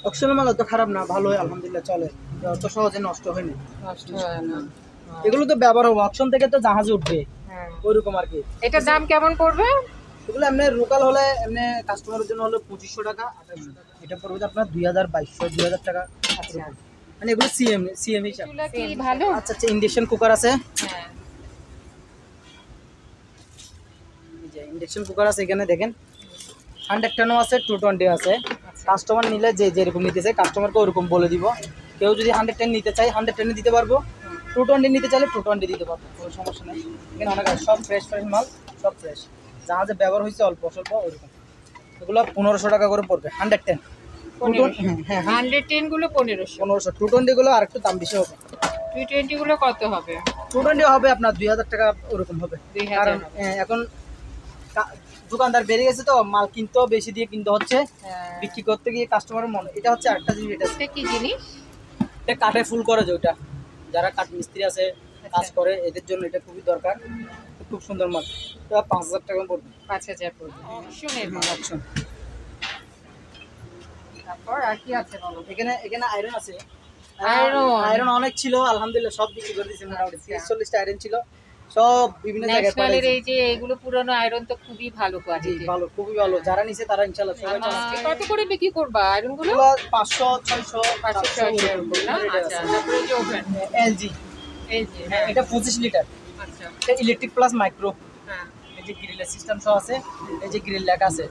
অপশনের মাল অত খারাপ না, ভালো হয় আলহামদুলিল্লাহ, চলে, অত সহজে নষ্ট হয়নি। নষ্ট হয় না। এগুলো তো ব্যবহার হবে, অপশন থেকে তো জাহাজে উঠবে হ্যাঁ। ওইরকম আর কি। এটার দাম কেমন পড়বে? এগুলো এমনি লোকাল হলে এমনি কাস্টমারের জন্য হলো 2500 টাকা, 2800 টাকা। এটা পড়বে আপনার 2200, 2000 টাকা। আচ্ছা, মানে এগুলো সিএম হিসাব। এগুলা কি ভালো? আচ্ছা আচ্ছা, ইন্ডাকশন কুকার আছে, হ্যাঁ, এই যে ইন্ডাকশন কুকার আছে এখানে দেখেন, 100 টনও আছে, 220 আছে। কাস্টমার নিলে যে যেরকম নিতে চাই কাস্টমারকে ওরকম বলে দিব। কেউ যদি 110 নিতে চাই 110 দিতে পারবো, 220 নিতে চাইলে 220 দিতে পারবো, কোনো সমস্যা নেই। এখানে অনেক আছে, সব ফ্রেশ মাল, সব ফ্রেশ, জাহাজে ব্যবহার হয়েছে অল্প স্বল্প ওইরকম। এগুলো 1500 টাকা করে পড়বে, 110। হ্যাঁ, 110 গুলো 1500, 1500। 220 গুলো আর একটু দাম বেশি হবে। 220 গুলো কত হবে? 220 হবে আপনার 2000 টাকা ওরকম হবে। 2000 কারণ হবে। এখন দোকানদার বেড়ে গেছে তো, মাল কিনতেও বেশি দিয়ে কিনতে হচ্ছে, হ্যাঁ। বিক্রি করতে গিয়ে কাস্টমারের মনে। এটা হচ্ছে আরেকটা জিনিস, এটা এটা কি জিনিস? এটা কাঠে ফুল করে যে ওইটা, যারা কাঠ মিস্ত্রি আছে কাজ করে এদের জন্য এটা খুবই দরকার। খুব সুন্দর মাল, এটা 5000 টাকা পড়বে। 5000 পড়বে। অপশনের মাল। অপশন। তারপর আর কি আছে বলো? এখানে আয়রন আছে, আয়রন? আয়রন অনেক ছিল, আলহামদুলিল্লাহ সব বিক্রি করে দিয়েছি। মোটামুটি 40-40টা আয়রন ছিল, সব বিভিন্ন জায়গায় ন্যাশনালের পাঠাইছি। এই যে এগুলো পুরনো আয়রন তো খুবই ভালো জি কোয়ালিটি। ভালো, খুবই ভালো, যারা নিছে তারা ইনশাআল্লাহ সবাই চালাচ্ছে। কত করে বিক্রি করবা আয়রন গুলো? এগুলো 500, 600, 500 এরকম না? আচ্ছা, তারপরে এই যে ওভেন এলজি, এলজি। হ্যাঁ এটা 25 লিটার, আচ্ছা, এটা ইলেকট্রিক প্লাস মাইক্রো। হ্যাঁ, এই যে গ্রিলের সিস্টেম সহ আছে, এই যে গ্রিল লেখা আছে,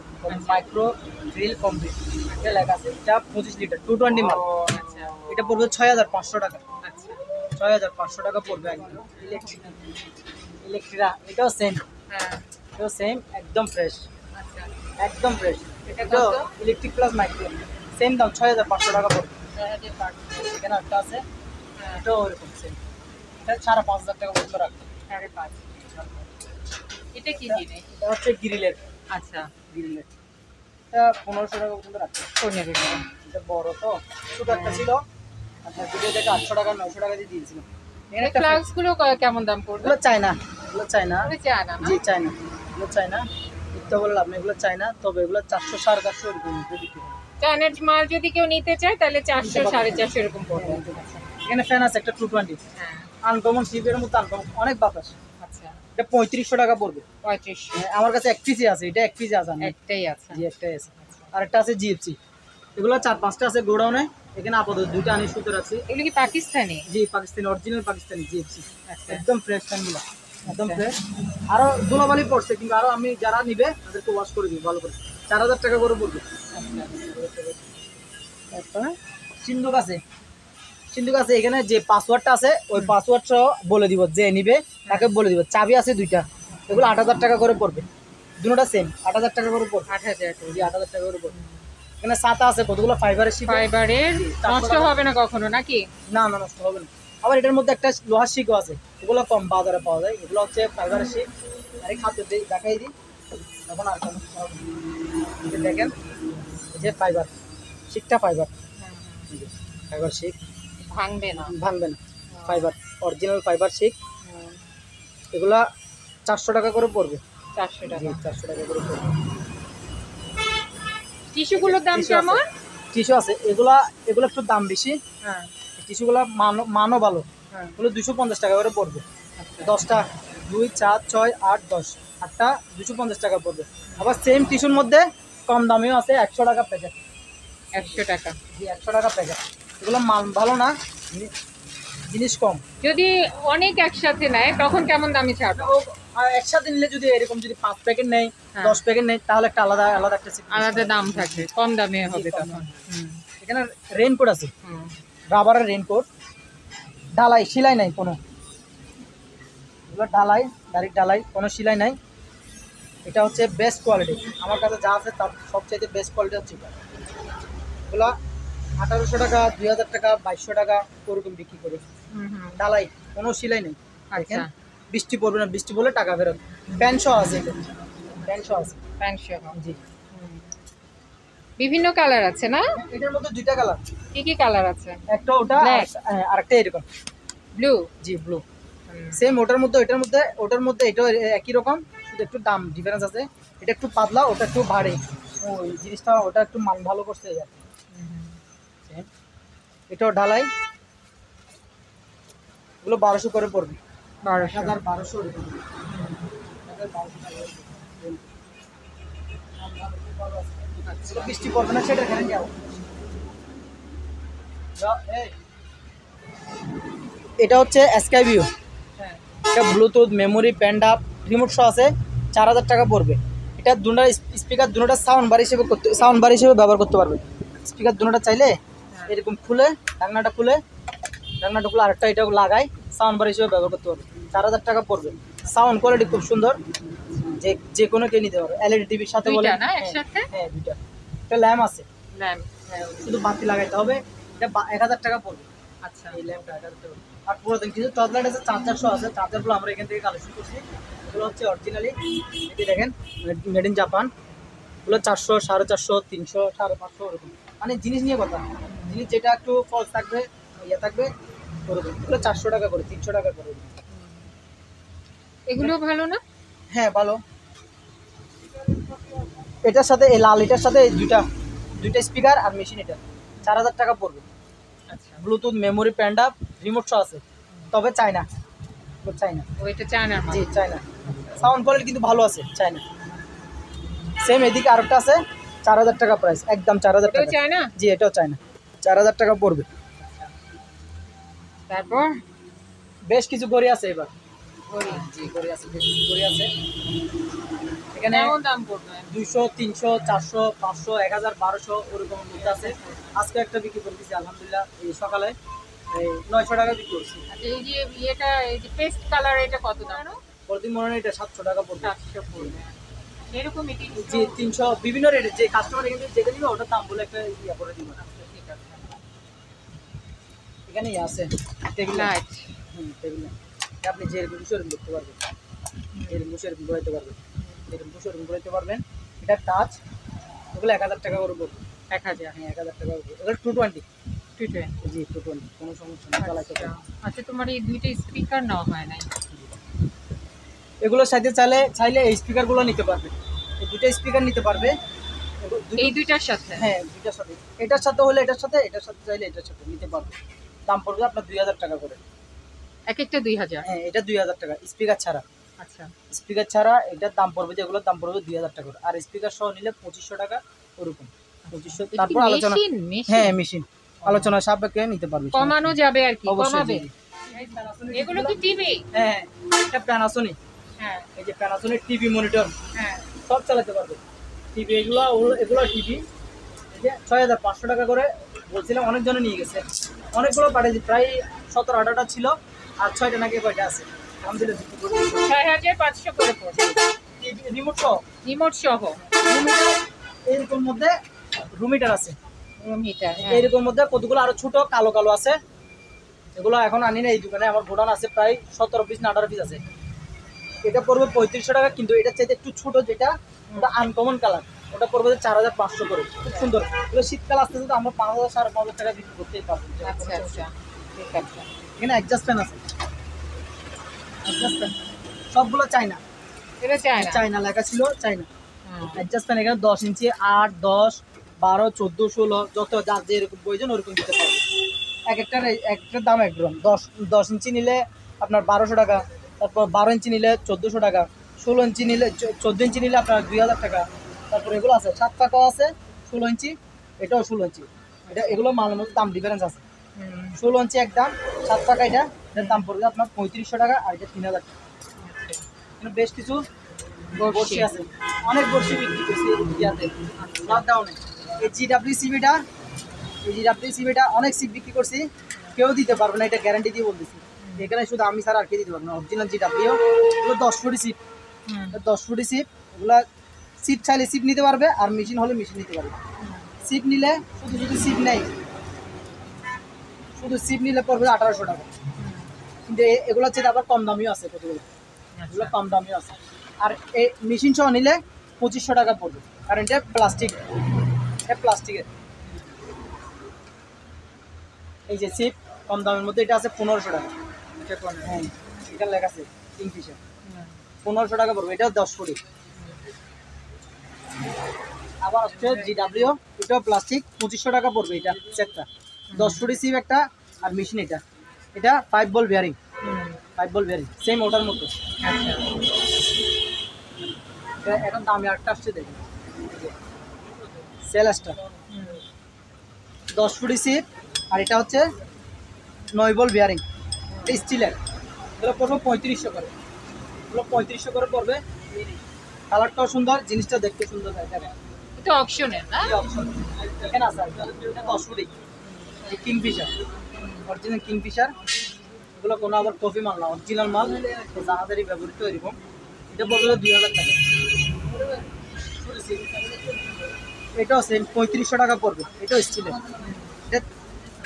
মাইক্রো গ্রিল কমপ্লিট এটা লেখা আছে। এটা 25 লিটার 220 মাল, ও আচ্ছা, এটা পড়বে 6500 টাকা। আচ্ছা, 6500 টাকা পড়বে একদম। ইলেকট্রিকা এটাও সেম, হ্যাঁ, এটাও সেম, একদম ফ্রেশ, আচ্ছা। একদম ফ্রেশ। এটা এটাও কত? ইলেকট্রিক প্লাস মাইক্রো, সেম দাম 6500 টাকা পড়বে। 6500। এখানে একটা আছে, হ্যাঁ, এটাও ওরকম সেম। এটা 5,500 টাকা পর্যন্ত রাখবে। 5.5। এটা কি জিনিস? এটা হচ্ছে গ্রিলের, আচ্ছা, গ্রিলের। এটা 1500 টাকা পর্যন্ত রাখবে। 15 টাকা। এটা বড় তো, ছোট একটা ছিল, আপনার ভিডিও থেকে 800 টাকা 900 টাকা দিয়ে দিয়েছিলাম। এই ফ্লাস্ক গুলো কেমন দাম পড়বে? এগুলো চায়না, এগুলো চায়না, ওগুলো চায়না না? জি চায়না, এগুলো চায়না। তো বললাম এগুলো চায়না, তবে এগুলো 400 450 এরকম বিক্রি করে। চায়নার মাল যদি কেউ নিতে চায় তাহলে 400 450 এরকম পড়বে। এখানে ফ্যান আছে একটা 220, হ্যাঁ, আনকমন শিপের মতো, আনকমন অনেক বাতাস। আচ্ছা, এটা 3500 টাকা পড়বে। 3500। আমার কাছে এক পিসি আছে, এটা এক পিসি আছে, একটাই আছে। জি একটাই আছে। আর একটা আছে জিএফসি, এগুলো 4-5টা আছে গোডাউনে, এখানে আপাতত 2টা আনি সুতোর আছে। এগুলো কি পাকিস্তানি? জি পাকিস্তানি, অরিজিনাল পাকিস্তানি জিএফসি, আচ্ছা, একদম ফ্রেশ ফ্যানগুলো, একদম ফ্রেশ। আরো ধুলাবালি পড়ছে, কিন্তু আরো আমি যারা নিবে তাদেরকে ওয়াশ করে দিই ভালো করে। 4000 টাকা করে পড়বে। তারপরে সিন্ধুক আছে, সিন্ধুক আছে। এখানে যে পাসওয়ার্ডটা আছে ওই পাসওয়ার্ড সহ বলে দিব, যে নিবে তাকে বলে দিব। চাবি আছে 2টা, এগুলো 8000 টাকা করে পড়বে। দুটোটা সেম 8000 টাকা করে পড়বে। 8000 জি 8000 টাকা করে পড়বে। এখানে ছাতা আছে, কতগুলো ফাইবারের শিপ। ফাইবারের, নষ্ট হবে না কখনো নাকি? না না, নষ্ট হবে না। আবার এটার মধ্যে একটা লোহার শিকও আছে, এগুলো কম বাজারে পাওয়া যায়। এগুলো হচ্ছে ফাইবারের শিক। আরে খাদ্য দিই, দেখাই দিই, এখন আর কোনো দেখেন, এই যে ফাইবার শিকটা, ফাইবার ফাইবার শিক, ভাঙবে না? ভাঙবে না, ফাইবার, অরিজিনাল ফাইবার শিক। এগুলা 400 টাকা করে পড়বে। 400 টাকা। 400 টাকা করে পড়বে। টিস্যুগুলোর দাম টিস্যু আছে, কেমন? টিস্যু আছে, এগুলা এগুলো একটু দাম বেশি। হ্যাঁ, টিস্যুগুলা মানও ভালো, হ্যাঁ, এগুলো 250 টাকা করে পড়বে। 10টা 2 4 6 8 10, 8টা 250 টাকা পড়বে। আবার সেম টিস্যুর মধ্যে কম দামেও আছে, 100 টাকা প্যাকেট। 100 টাকা। জি 100 টাকা প্যাকেট। এগুলো মান ভালো না, জিনিস কম। যদি অনেক একসাথে নেয় তখন কেমন দামি ছাড়বে? আর একসাথে নিলে যদি এরকম যদি 5 প্যাকেট নেই, হ্যাঁ। 10 প্যাকেট নেই, তাহলে একটা আলাদা আলাদা একটা system। আলাদা দাম থাকবে, কম দামে হবে কম তখন। দামে। এখানে রেইনকোট আছে, হুম, রাবারের রেইনকোট, ঢালাই, সেলাই নাই কোনো, এগুলো ঢালাই, ডাইরেক্ট ঢালাই, কোনো সেলাই নাই। এটা হচ্ছে বেস্ট কোয়ালিটি, আমার কাছে যা আছে তার সবচাইতে বেস্ট কোয়ালিটি হচ্ছে এটা। এগুলো 1800 টাকা 2000 টাকা 2200 টাকা ওরকম বিক্রি করে। হুম, হুম। ঢালাই, কোনো সেলাই নেই। আচ্ছা, দেখেন, বৃষ্টি পড়বে না, বৃষ্টি পড়লে টাকা ফেরত। প্যান্ট সহ আছে, এটা প্যান্ট সহ আছে। 500। জি, হুম। বিভিন্ন কালার আছে না? এটার মধ্যে 2টা কালার, কি কি কালার আছে? একটা ওটা Black। আরেকটা এরকম ব্লু। জি ব্লু। সেম ওটার মধ্যে ওটার মধ্যে এটাও একই রকম, শুধু একটু দাম ডিফারেন্স আছে। এটা একটু পাতলা, ওটা একটু ভারী। ওই জিনিসটা ওটা একটু মান ভালো করতে যায়। এটাও ঢালাই, এগুলো 1200 করে পড়বে। 1200। 1200 এরকম। 1200 বৃষ্টি পড়বে না, সেটা এখানে যাও। এটা হচ্ছে স্কাই ভিউ, হ্যাঁ, এটা ব্লুটুথ, মেমোরি, প্যান্ড আপ, রিমোট সহ আছে, 4000 টাকা পড়বে। এটা দুটোটা স্পিকার, দুটোটা সাউন্ড বার হিসেবে ব্যবহার করতে পারবে। স্পিকার দুটোটা চাইলে এরকম খুলে, ঢাকনাটা খুলে আরেকটা এটা লাগাই, সাউন্ড বার হিসেবে ব্যবহার করতে পারবে। 4000 টাকা পড়বে। সাউন্ড কোয়ালিটি খুব সুন্দর, যে কোনো কেউ নিতে পারবে। এলইডি টিভির সাথে বলে, দুইটা না একসাথে? হ্যাঁ দুইটা। একটা ল্যাম্প আছে, ল্যাম্প। শুধু বাতি লাগাইতে হবে। এটা 1000 টাকা পড়বে। আচ্ছা, এই ল্যাম্পটা 1000 টাকা। আর পুরো দিন কিছু টর্চলাইট আছে, চার্জার সহ আছে। চার্জারগুলো আমরা এখান থেকে কালেকশন করছি, এগুলো হচ্ছে অরিজিনালি, এই দেখেন, মেড ইন জাপান। এগুলো 400 450 300 550 ওরকম। মানে জিনিস নিয়ে কথা, জিনিস যেটা একটু ফলস থাকবে, ইয়ে থাকবে ওরকম। এগুলো 400 টাকা করে, 300 টাকা করে। এগুলো ভালো না? হ্যাঁ ভালো। এটার সাথে এই লাল, এটার সাথে এই দুইটা স্পিকার আর মেশিন, এটা 4000 টাকা পড়বে। আচ্ছা, ব্লুটুথ, মেমোরি, প্যান্ড আপ, রিমোট সহ আছে, তবে চায়না, চায়না। ওইটা চায়নার মাল। জি চায়না। সাউন্ড কোয়ালিটি কিন্তু ভালো আছে, চায়না। সেম এদিকে আরেকটা আছে, 4000 টাকা প্রাইস, একদম 4000 এটাও টাকা। চায়না? জি এটাও চায়না, 4000 টাকা পড়বে। তারপর বেশ কিছু গড়ি আছে এবার। ঘড়ি। জি গড়ি আছে, বেশ কিছু গড়ি আছে। এখানে কেমন দাম পড়বে? 200 300 400 500 1000 1200 ওরকম মধ্যে আছে। আজকে একটা বিক্রি করে দিচ্ছি আলহামদুলিল্লাহ, এই সকালে এই 900 টাকা বিক্রি করছি। আচ্ছা, এই যে এটা, এই যে পেস্ট কালার, এটা কত দাম? প্রতিদিন মনে হয় এটা 700 টাকা পড়বে। 700 পড়বে। এরকমই কি? জি 300, বিভিন্ন রেটে, যে কাস্টমার এখানে যেটা নিবে ওটার দাম বলে একটা করে দিব। ঠিক আছে। এখানেই আছে টেবিল লাইট। টেবিল ল্যাম্প আপনি যেরকম সেরকম দেখতে পারবেন, এরকম সেরকম ঘুরাইতে পারবেন, এরকম সেরকম ঘুরাইতে পারবেন। এটা টাচ, ওগুলো 1000 টাকা করে পড়বে। 1000 হ্যাঁ 1000 টাকা করে। ওগুলো 220। 220। জি 220, কোনো সমস্যা নেই, চালাইতে আচ্ছা পারবেন। আচ্ছা, তোমার এই দুইটা স্পিকার নেওয়া হয় নাই? এগুলোর সাথে চাইলে এই স্পিকারগুলো নিতে পারবে, এই দুটো স্পিকার নিতে পারবে এই দুইটার সাথে? হ্যাঁ দুইটার সাথে, এটার সাথে হলে এটার সাথে, এটার সাথে চাইলে এটার সাথে নিতে পারবে। দাম পড়বে আপনার 2000 টাকা করে। এক একটা 2000? হ্যাঁ এটা 2000 টাকা স্পিকার ছাড়া। আচ্ছা স্পিকার ছাড়া এটার দাম পড়বে, যেগুলোর দাম পড়বে 2000 টাকা করে। আর স্পিকার সহ নিলে 2500 টাকা ওরকম, 2500। এটা কি তারপর আলোচনা, মেশিন? মেশিন হ্যাঁ মেশিন, আলোচনা সাপেক্ষে নিতে পারবে। কমানো যাবে আর কি? অবশ্যই কমাবে? জি। এগুলো কি টিভি? হ্যাঁ এটা প্যানাসোনিক, হ্যাঁ এই যে প্যানাসোনিক টিভি মনিটর হ্যাঁ। সব চালাতে পারবে। টিভি এগুলো টিভি এই যে 6500 টাকা করে বলছিলাম, অনেকজনে নিয়ে গেছে, অনেকগুলো পাঠিয়েছি, প্রায় 17-18টা ছিল, আর 6টা নাকি কয়টা আছে। আলহামদুলিল্লাহ 6500 করে পড়বে রিমোট সহ, রিমোট সহ। রুমিটার এরকম মধ্যে রুমিটার আছে, মিটার? এরকম মধ্যে কতগুলো আরো ছোট কালো কালো আছে। এগুলো এখন আনি না এই দোকানে, আমার গোডাউন আছে প্রায় 17 পিস না 18 পিস আছে। এটা পড়বে 3500 টাকা, কিন্তু এটা চাইতে একটু ছোট, যেটা ওটা আনকমন কালার, ওটা পড়বে 4500 করে, খুব সুন্দর। এগুলো শীতকাল আসতেছে তো আমরা 5000 5500 টাকা বিক্রি করতেই পারবো। আচ্ছা আচ্ছা ঠিক আছে। এখানে অ্যাডজাস্ট ফ্যান আছে, অ্যাডজাস্ট ফ্যান সবগুলো চাইনা, এটা চায় না? চাইনা লেখা ছিল, চাইনা হুম। Adjust fan. এখানে 10 ইঞ্চি, 8, 10, 12, 14, 16 যত যার যেরকম প্রয়োজন ওরকম দিতে পারবে। একটার দাম একরকম। 10 ইঞ্চি নিলে আপনার 1200 টাকা, তারপর 12 ইঞ্চি নিলে 1400 টাকা, 16 ইঞ্চি নিলে 14 ইঞ্চি নিলে আপনার 2000 টাকা। তারপর এগুলো আছে 7 পাকাও আছে, 16 ইঞ্চি, এটাও 16 ইঞ্চি। এগুলো মালের মধ্যে দাম ডিফারেন্স আছে। 16 ইঞ্চি এক দাম, 7 পাকা এটার দাম পড়বে আপনার 3500 টাকা, আর এটা 3000 টাকা। এখানে বেশ কিছু বর্ষি আছে, অনেক বর্ষি বিক্রি করছি ইয়াতে লকডাউনে। এই জিডাব্লিউসিবিটা অনেক সিপ বিক্রি করছি, কেউ দিতে পারবে না, এটা গ্যারান্টি দিয়ে বলতেছি। এখানে শুধু আমি ছাড়া আর কে দিতে পারবে না। অরিজিনাল জিডাব্লিউ, এগুলো 10 ফুটি সিপ, 10 ফুটি সিপ। এগুলো সিপ চাইলে সিপ নিতে পারবে, আর মেশিন হলে মেশিন নিতে পারবে। সিপ নিলে শুধু সিপ নেই, শুধু সিপ নিলে পড়বে 1800 টাকা। কিন্তু এগুলো হচ্ছে আবার কম দামিও আছে, কতগুলো এগুলো কম দামিও আছে। আর এই মেশিন সহ নিলে 2500 টাকা পড়বে, কারণ এটা প্লাস্টিক, এটা প্লাস্টিকের। এই যে সিপ কম দামের মধ্যে এটা আছে 1500 টাকা। হ্যাঁ এটা লেখা আছে কিংফিশার, 1500 টাকা পড়বে, এটাও 10 ফুটি। আবার হচ্ছে জিডাব্লিউ, এটাও প্লাস্টিক, 2500 টাকা পড়বে এটা সেটটা। 10 ফুটি সিপ একটা, আর মেশিন এটা 5 বল বেয়ারিং, 5 বল বেয়ারিং সেম ওটার মতো। এখন দামি আরেকটা আসছে দেখুন, সেলাস্টার 10 ফুটি সিপ, আর এটা হচ্ছে 9 বল বেয়ারিং, এটা স্টিলের। এগুলো পড়বে 3500 করে, এগুলো 3500 করে পড়বে। কালারটাও সুন্দর, জিনিসটা দেখতে সুন্দর। এটা অপশনের না? এখানে আছে এটা 10 ফুটি কিংফিশার, অরিজিনাল কিংফিশার। এগুলো কোনো আবার কফি মাল না, অরিজিনাল মাল, জাহাজেরই ব্যবহৃত এরকম। এটা পড়বে 2000 টাকা। এটাও সেম 3500 টাকা পড়বে, এটাও স্টিলের। এটা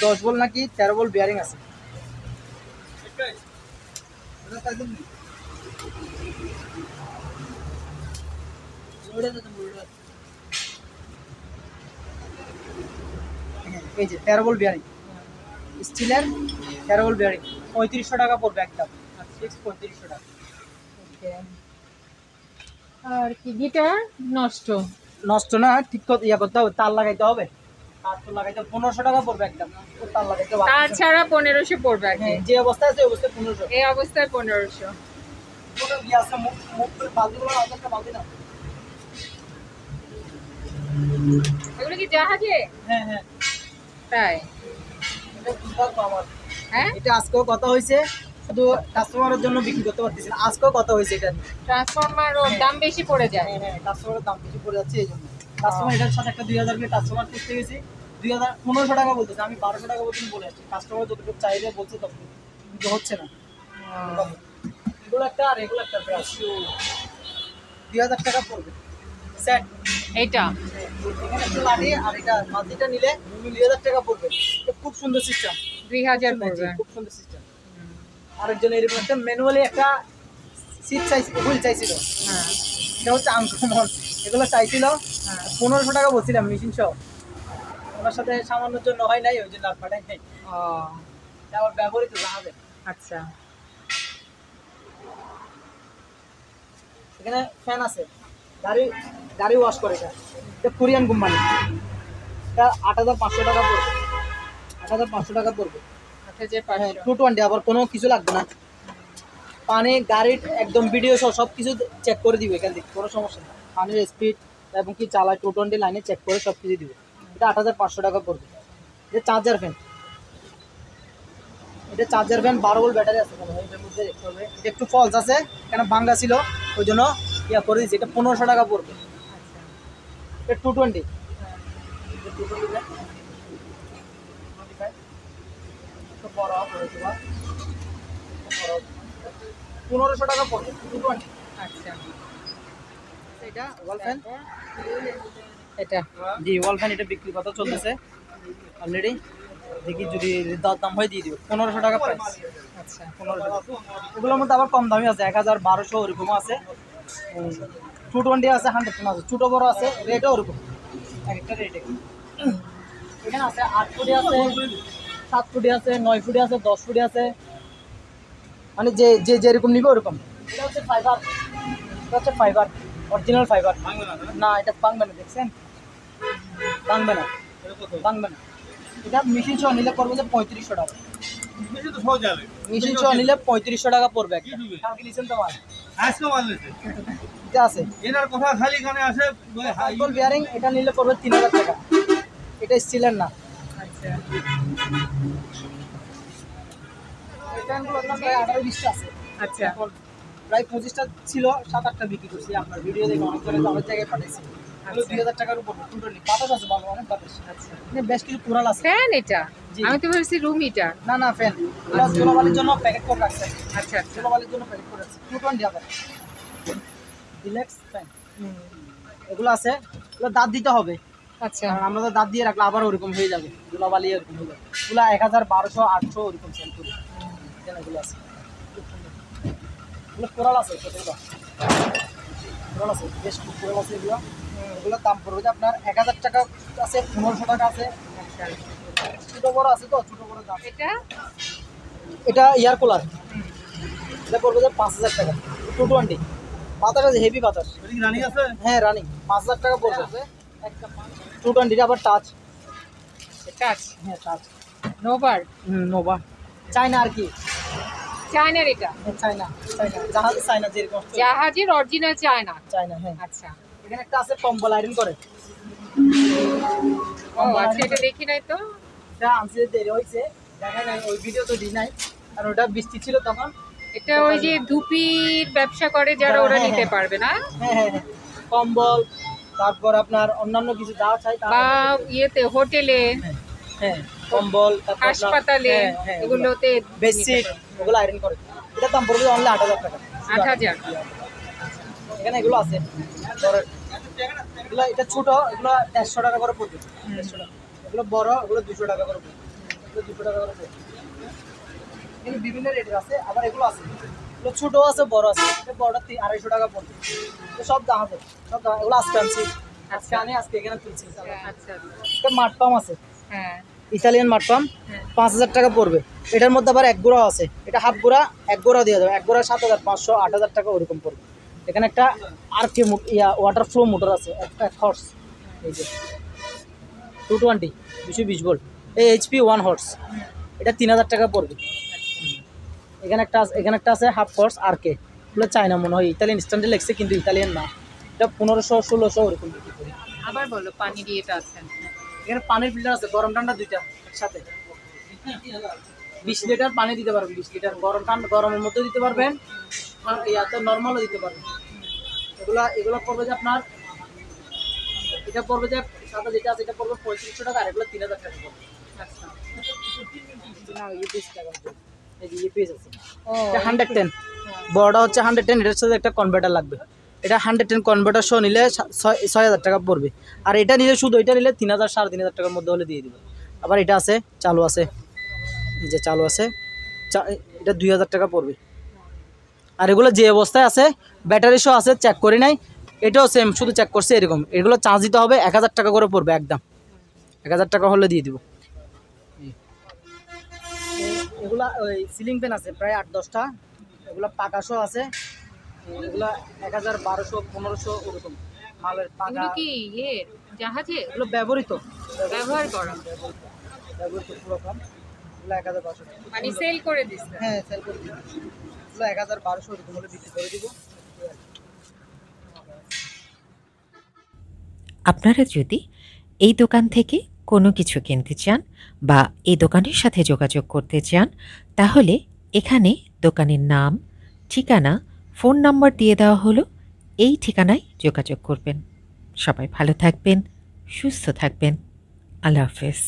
10 বল নাকি 13 বল বেয়ারিং আছে। এই যে 13 বল বেয়ারিং, স্টিলের 13 বল বেয়ারিং, 3500 টাকা পড়বে একদম, 3500 টাকা। আর কি গিটার নষ্ট না, ঠিক করতে হবে, তার লাগাইতে হবে, তার তো লাগাইতে 1500 টাকা পড়বে একদম, তার লাগাইতে হবে। তাছাড়া 1500 পড়বে আর কি? হ্যাঁ যে অবস্থায় আছে ওই অবস্থায় 1500। এই অবস্থায় 1500? এগুলো কি জাহাজে? হ্যাঁ হ্যাঁ তাই? হ্যাঁ এটা আজকেও কথা হয়েছে, শুধু কাস্টমারের জন্য বিক্রি করতে পারতেছি না, আজকেও কথা হয়েছে এটা নিয়ে। ট্রান্সফরমার দাম বেশি পড়ে যায়। হ্যাঁ হ্যাঁ কাস্টমারের দাম বেশি পড়ে যাচ্ছে এই জন্য। কাস্টমার এটার সাথে একটা 2000 দিয়ে কাস্টমার করতে গেছি, 1500 টাকা বলতেছে, আমি 1200 টাকা পর্যন্ত বলে আসছি। কাস্টমার যতটুকু চাইলে বলছে ততটুকু, কিন্তু হচ্ছে না। এগুলো একটা, আর এগুলো একটা ব্রাশ 2000 টাকা পড়বে সেট। এইটা এখানে একটা লাঠি, আর এটা মাটিটা নিলে 2000 টাকা পড়বে। এটা খুব সুন্দর সিস্টেম, 2000 পড়বে। খুব সুন্দর সিস্টেম। আরেকজন এরকম একটা ম্যানুয়ালি একটা সিট চাইছিল, হুইল চাইছিল, হ্যাঁ এটা হচ্ছে আনকমন, এগুলো চাইছিল 1500 টাকা বলছিলাম মেশিন সহ। ওনার সাথে সামান্যর জন্য হয় নাই, ওই জন্য আর পাঠাই নাই। ও এটা আবার ব্যবহৃত জাহাজে। আচ্ছা এখানে ফ্যান আছে, গাড়ি গাড়ি ওয়াশ করে। এটা কোরিয়ান কোম্পানি, এটা 8500 টাকা পড়বে, 8500 টাকা পড়বে। 8500 220, আবার কোনো কিছু লাগবে না, পানি গাড়ির একদম ভিডিও সহ সব কিছু চেক করে দিবে এখান থেকে, কোনো সমস্যা নেই। পানির স্পিড এবং কি চালায় 220 লাইনে চেক করে সব কিছু দিবে। এটা 8500 টাকা পড়বে। এটা চার্জার ফ্যান, এটা চার্জার ফ্যান 12 ভোল্ট ব্যাটারি আছে, এটার মধ্যে দেখতে হবে। এটা একটু ফলস আছে, কেন ভাঙ্গা ছিল ওই জন্য ইয়া করে দিয়েছি। এটা 1500 টাকা পড়বে। এটা 220, 1500 টাকা পড়বে 220। আচ্ছা এটা ওয়াল ফ্যান, এটা জি ওয়াল ফ্যান, এটা বিক্রি কথা চলতেছে অলরেডি। দেখি যদি দাম হয় দিয়ে দিব, 1500 টাকা প্রাইস। আচ্ছা 1500 টাকা। এগুলোর মধ্যে আবার কম দামি আছে, 1200 ওরকম আছে, 220 আছে, 100 আছে, ছোটো বড় আছে, রেটও ওরকম, একটা রেটে। এখানে আছে 8 ফুটি আছে, 7 ফুটি আছে, 9 ফুটি আছে, 10 ফুটি আছে, মানে যে যে যেরকম নিবে ওরকম। এটা হচ্ছে ফাইবার, এটা হচ্ছে ফাইবার, অরিজিনাল ফাইবার। না এটা ভাঙবে না, দেখছেন ভাঙবে না, ভাঙবে না। এটা মেশিন সহ নিলে পড়বে যে 3500 টাকা, মেশিন সহ নিলে 3500 টাকা পড়বে। কালকে নিছেন তো মাল এটা আছে, হাইকল বিয়ারিং, এটা নিলে পড়বে 3000 টাকা। এটা স্টিলের না। আচ্ছা ফ্যানগুলো প্রায় 18-20টা আছে, আচ্ছা প্রায় 25টা ছিল, 7-8টা বিক্রি করছি। আপনার ভিডিও দেখে অনেক জনে অনেক জায়গায় পাঠাইছি। 2000 টাকার উপর টোটালি। বাতাস আছে ভালো, অনেক বাতাস। আচ্ছা এখানে বেশ কিছু কোরাল আছে। ফ্যান এটা? জি। আমি তো ভাবছি রুম হিটার। না না ফ্যান, এটা ধুলাবালির জন্য প্যাকেট করে রাখছে, আচ্ছা আচ্ছা ধুলাবালির জন্য প্যাকেট করে রাখছে। 220 আবার রিল্যাক্স ফ্যান হুম, এগুলো আছে। এগুলো দাঁত দিতে হবে, আচ্ছা কারণ আমরা তো দাঁত দিয়ে রাখলে আবার ওরকম হয়ে যাবে, ধুলাবালি এরকম হয়ে যাবে। এগুলো 1200, 800 ওরকম সেল করি। এগুলো আছে, এগুলো কোরাল আছে, কতগুলো কোরাল আছে, বেশ কোরাল আছে এগুলো। এগুলোর দাম পড়বে যে আপনার 1000 টাকা আছে, 1500 টাকা আছে, আচ্ছা ছোটো বড় আছে, তো ছোটো বড় দাম। এটা এটা এয়ার কুলার, এটা পড়বে যে 5000 টাকা, 220। বাতাস আছে, হেভি বাতাস, হ্যাঁ রানিং, 5000 টাকা পড়বে। 220 আবার টাচ, টাচ হ্যাঁ টাচ, নোভার নোভা, চায়না আর কি, চায়নার এটা? চায়না, চায়না জাহাজ, চায়না যেরকম জাহাজের অরিজিনাল চায়না? চায়না, হ্যাঁ। আচ্ছা এখানে একটা আছে কম্বল আয়রন করে, ও আচ্ছা এটা দেখি নাই তো। এটা আনতে দেরি হয়েছে, দেখা নাই, ওই ভিডিও তো দিই নাই, কারণ ওটা বৃষ্টি ছিল তখন। এটা ওই যে ধুপির ব্যবসা করে যারা, ওরা হ্যাঁ, নিতে হ্যাঁ। পারবে না? হ্যাঁ হ্যাঁ হ্যাঁ, কম্বল, তারপর আপনার অন্যান্য কিছু যা চাই তা, বা ইয়েতে হোটেলে, হ্যাঁ কম্বল, তারপর আপনার- হাসপাতালে, হ্যাঁ, হ্যাঁ, এগুলোতে বেডশিট, ওগুলো আয়রন করে। এটা দাম পড়বে অনলি 8000 টাকা। 8000 এখানে এগুলো আছে, এগুলো এটা ছোট, এগুলো 150 টাকা করে পড়বে, 150 টাকা। এগুলো বড়, এগুলো 200 টাকা করে পড়বে, এগুলো 200 টাকা করে পড়বে। এগুলো বিভিন্ন রেটের আছে, আবার এগুলো আছে, এগুলো ছোট আছে, বড় আছে। এটা বড়টা 250 টাকা পড়বে। এটা সব দাম আছে, সব দাম। এগুলো আজকে আনছি, আজকে আনি, আজকে এখানে তুলছি। আচ্ছা এটা মাঠ পাম আছে, হ্যাঁ ইতালিয়ান মাঠ পাম, 5000 টাকা পড়বে। এটার মধ্যে আবার এক গোড়া আছে, এটা হাফ গোড়া, এক গোড়া দিয়ে দেবে, এক গোড়া 7500, 8000 টাকা ওরকম পড়বে। এখানে একটা আরকে ওয়াটার ফ্লো মোটর আছে, একটা হর্স, এই যে 220, 220 ভোল্ট, এই এইচপি 1 হর্স, এটা 3000 টাকা পড়বে। এখানে একটা আছে হাফ হর্স আরকে, এগুলো চায়না মনে হয়, ইতালিয়ান স্ট্যান্ডার্ড লেগছে কিন্তু ইতালিয়ান না। এটা 1500, 1600 ওরকম বিক্রি করি। আবার বলো পানি দিয়ে এটা আছে? এখানে পানির ফিল্টার আছে, গরম ঠান্ডা দুইটা একসাথে, 20 লিটার পানি দিতে পারবেন, 20 লিটার গরম ঠান্ডা, গরমের মধ্যে দিতে পারবেন, আর ইয়াতে নর্মালও দিতে পারবেন। এগুলো পড়বে যে আপনার, এটা পড়বে যে সাদা যেটা আছে, এটা পড়বে 3500 টাকা, আর এগুলো 3000 টাকা পড়বে। আচ্ছা না ইউপিএস টাকা, এই যে ইউপিএস আছে, ও এটা 110, বড়টা হচ্ছে 110, এটার সাথে একটা কনভার্টার লাগবে। এটা 110 কনভার্টার সহ নিলে 6000 টাকা পড়বে। আর এটা নিলে, শুধু এটা নিলে 3000, 3500 টাকার মধ্যে হলে দিয়ে দিবে। আবার এটা আছে, চালু আছে, এই যে চালু আছে, এটা 2000 টাকা পড়বে। আর এগুলো যে অবস্থায় আছে ব্যাটারি সহ আছে, চেক করি নাই, এটাও সেম, শুধু চেক করছে এরকম। এগুলো চার্জ দিতে হবে, 1000 টাকা করে পড়বে একদম, 1000 টাকা হলে দিয়ে দিব। এগুলা ওই সিলিং ফ্যান আছে প্রায় 8-10টা, এগুলো পাকা সহ আছে, এগুলো 1000, 1200, 1500 ওরকম মালের পাকা। এগুলো কি জাহাজে এগুলো ব্যবহৃত ব্যবহার করা, ব্যবহৃত পুরো কম। এগুলো 1200 টাকা। মানে সেল করে দিচ্ছে। হ্যাঁ সেল করে দিব, এগুলো 1000-1200 ওরকম হলে বিক্রি করে দিব। আপনারা যদি এই দোকান থেকে কোনো কিছু কিনতে চান বা এই দোকানের সাথে যোগাযোগ করতে চান, তাহলে এখানে দোকানের নাম, ঠিকানা, ফোন নম্বর দিয়ে দেওয়া হলো। এই ঠিকানায় যোগাযোগ করবেন। সবাই ভালো থাকবেন, সুস্থ থাকবেন। আল্লাহ হাফেজ।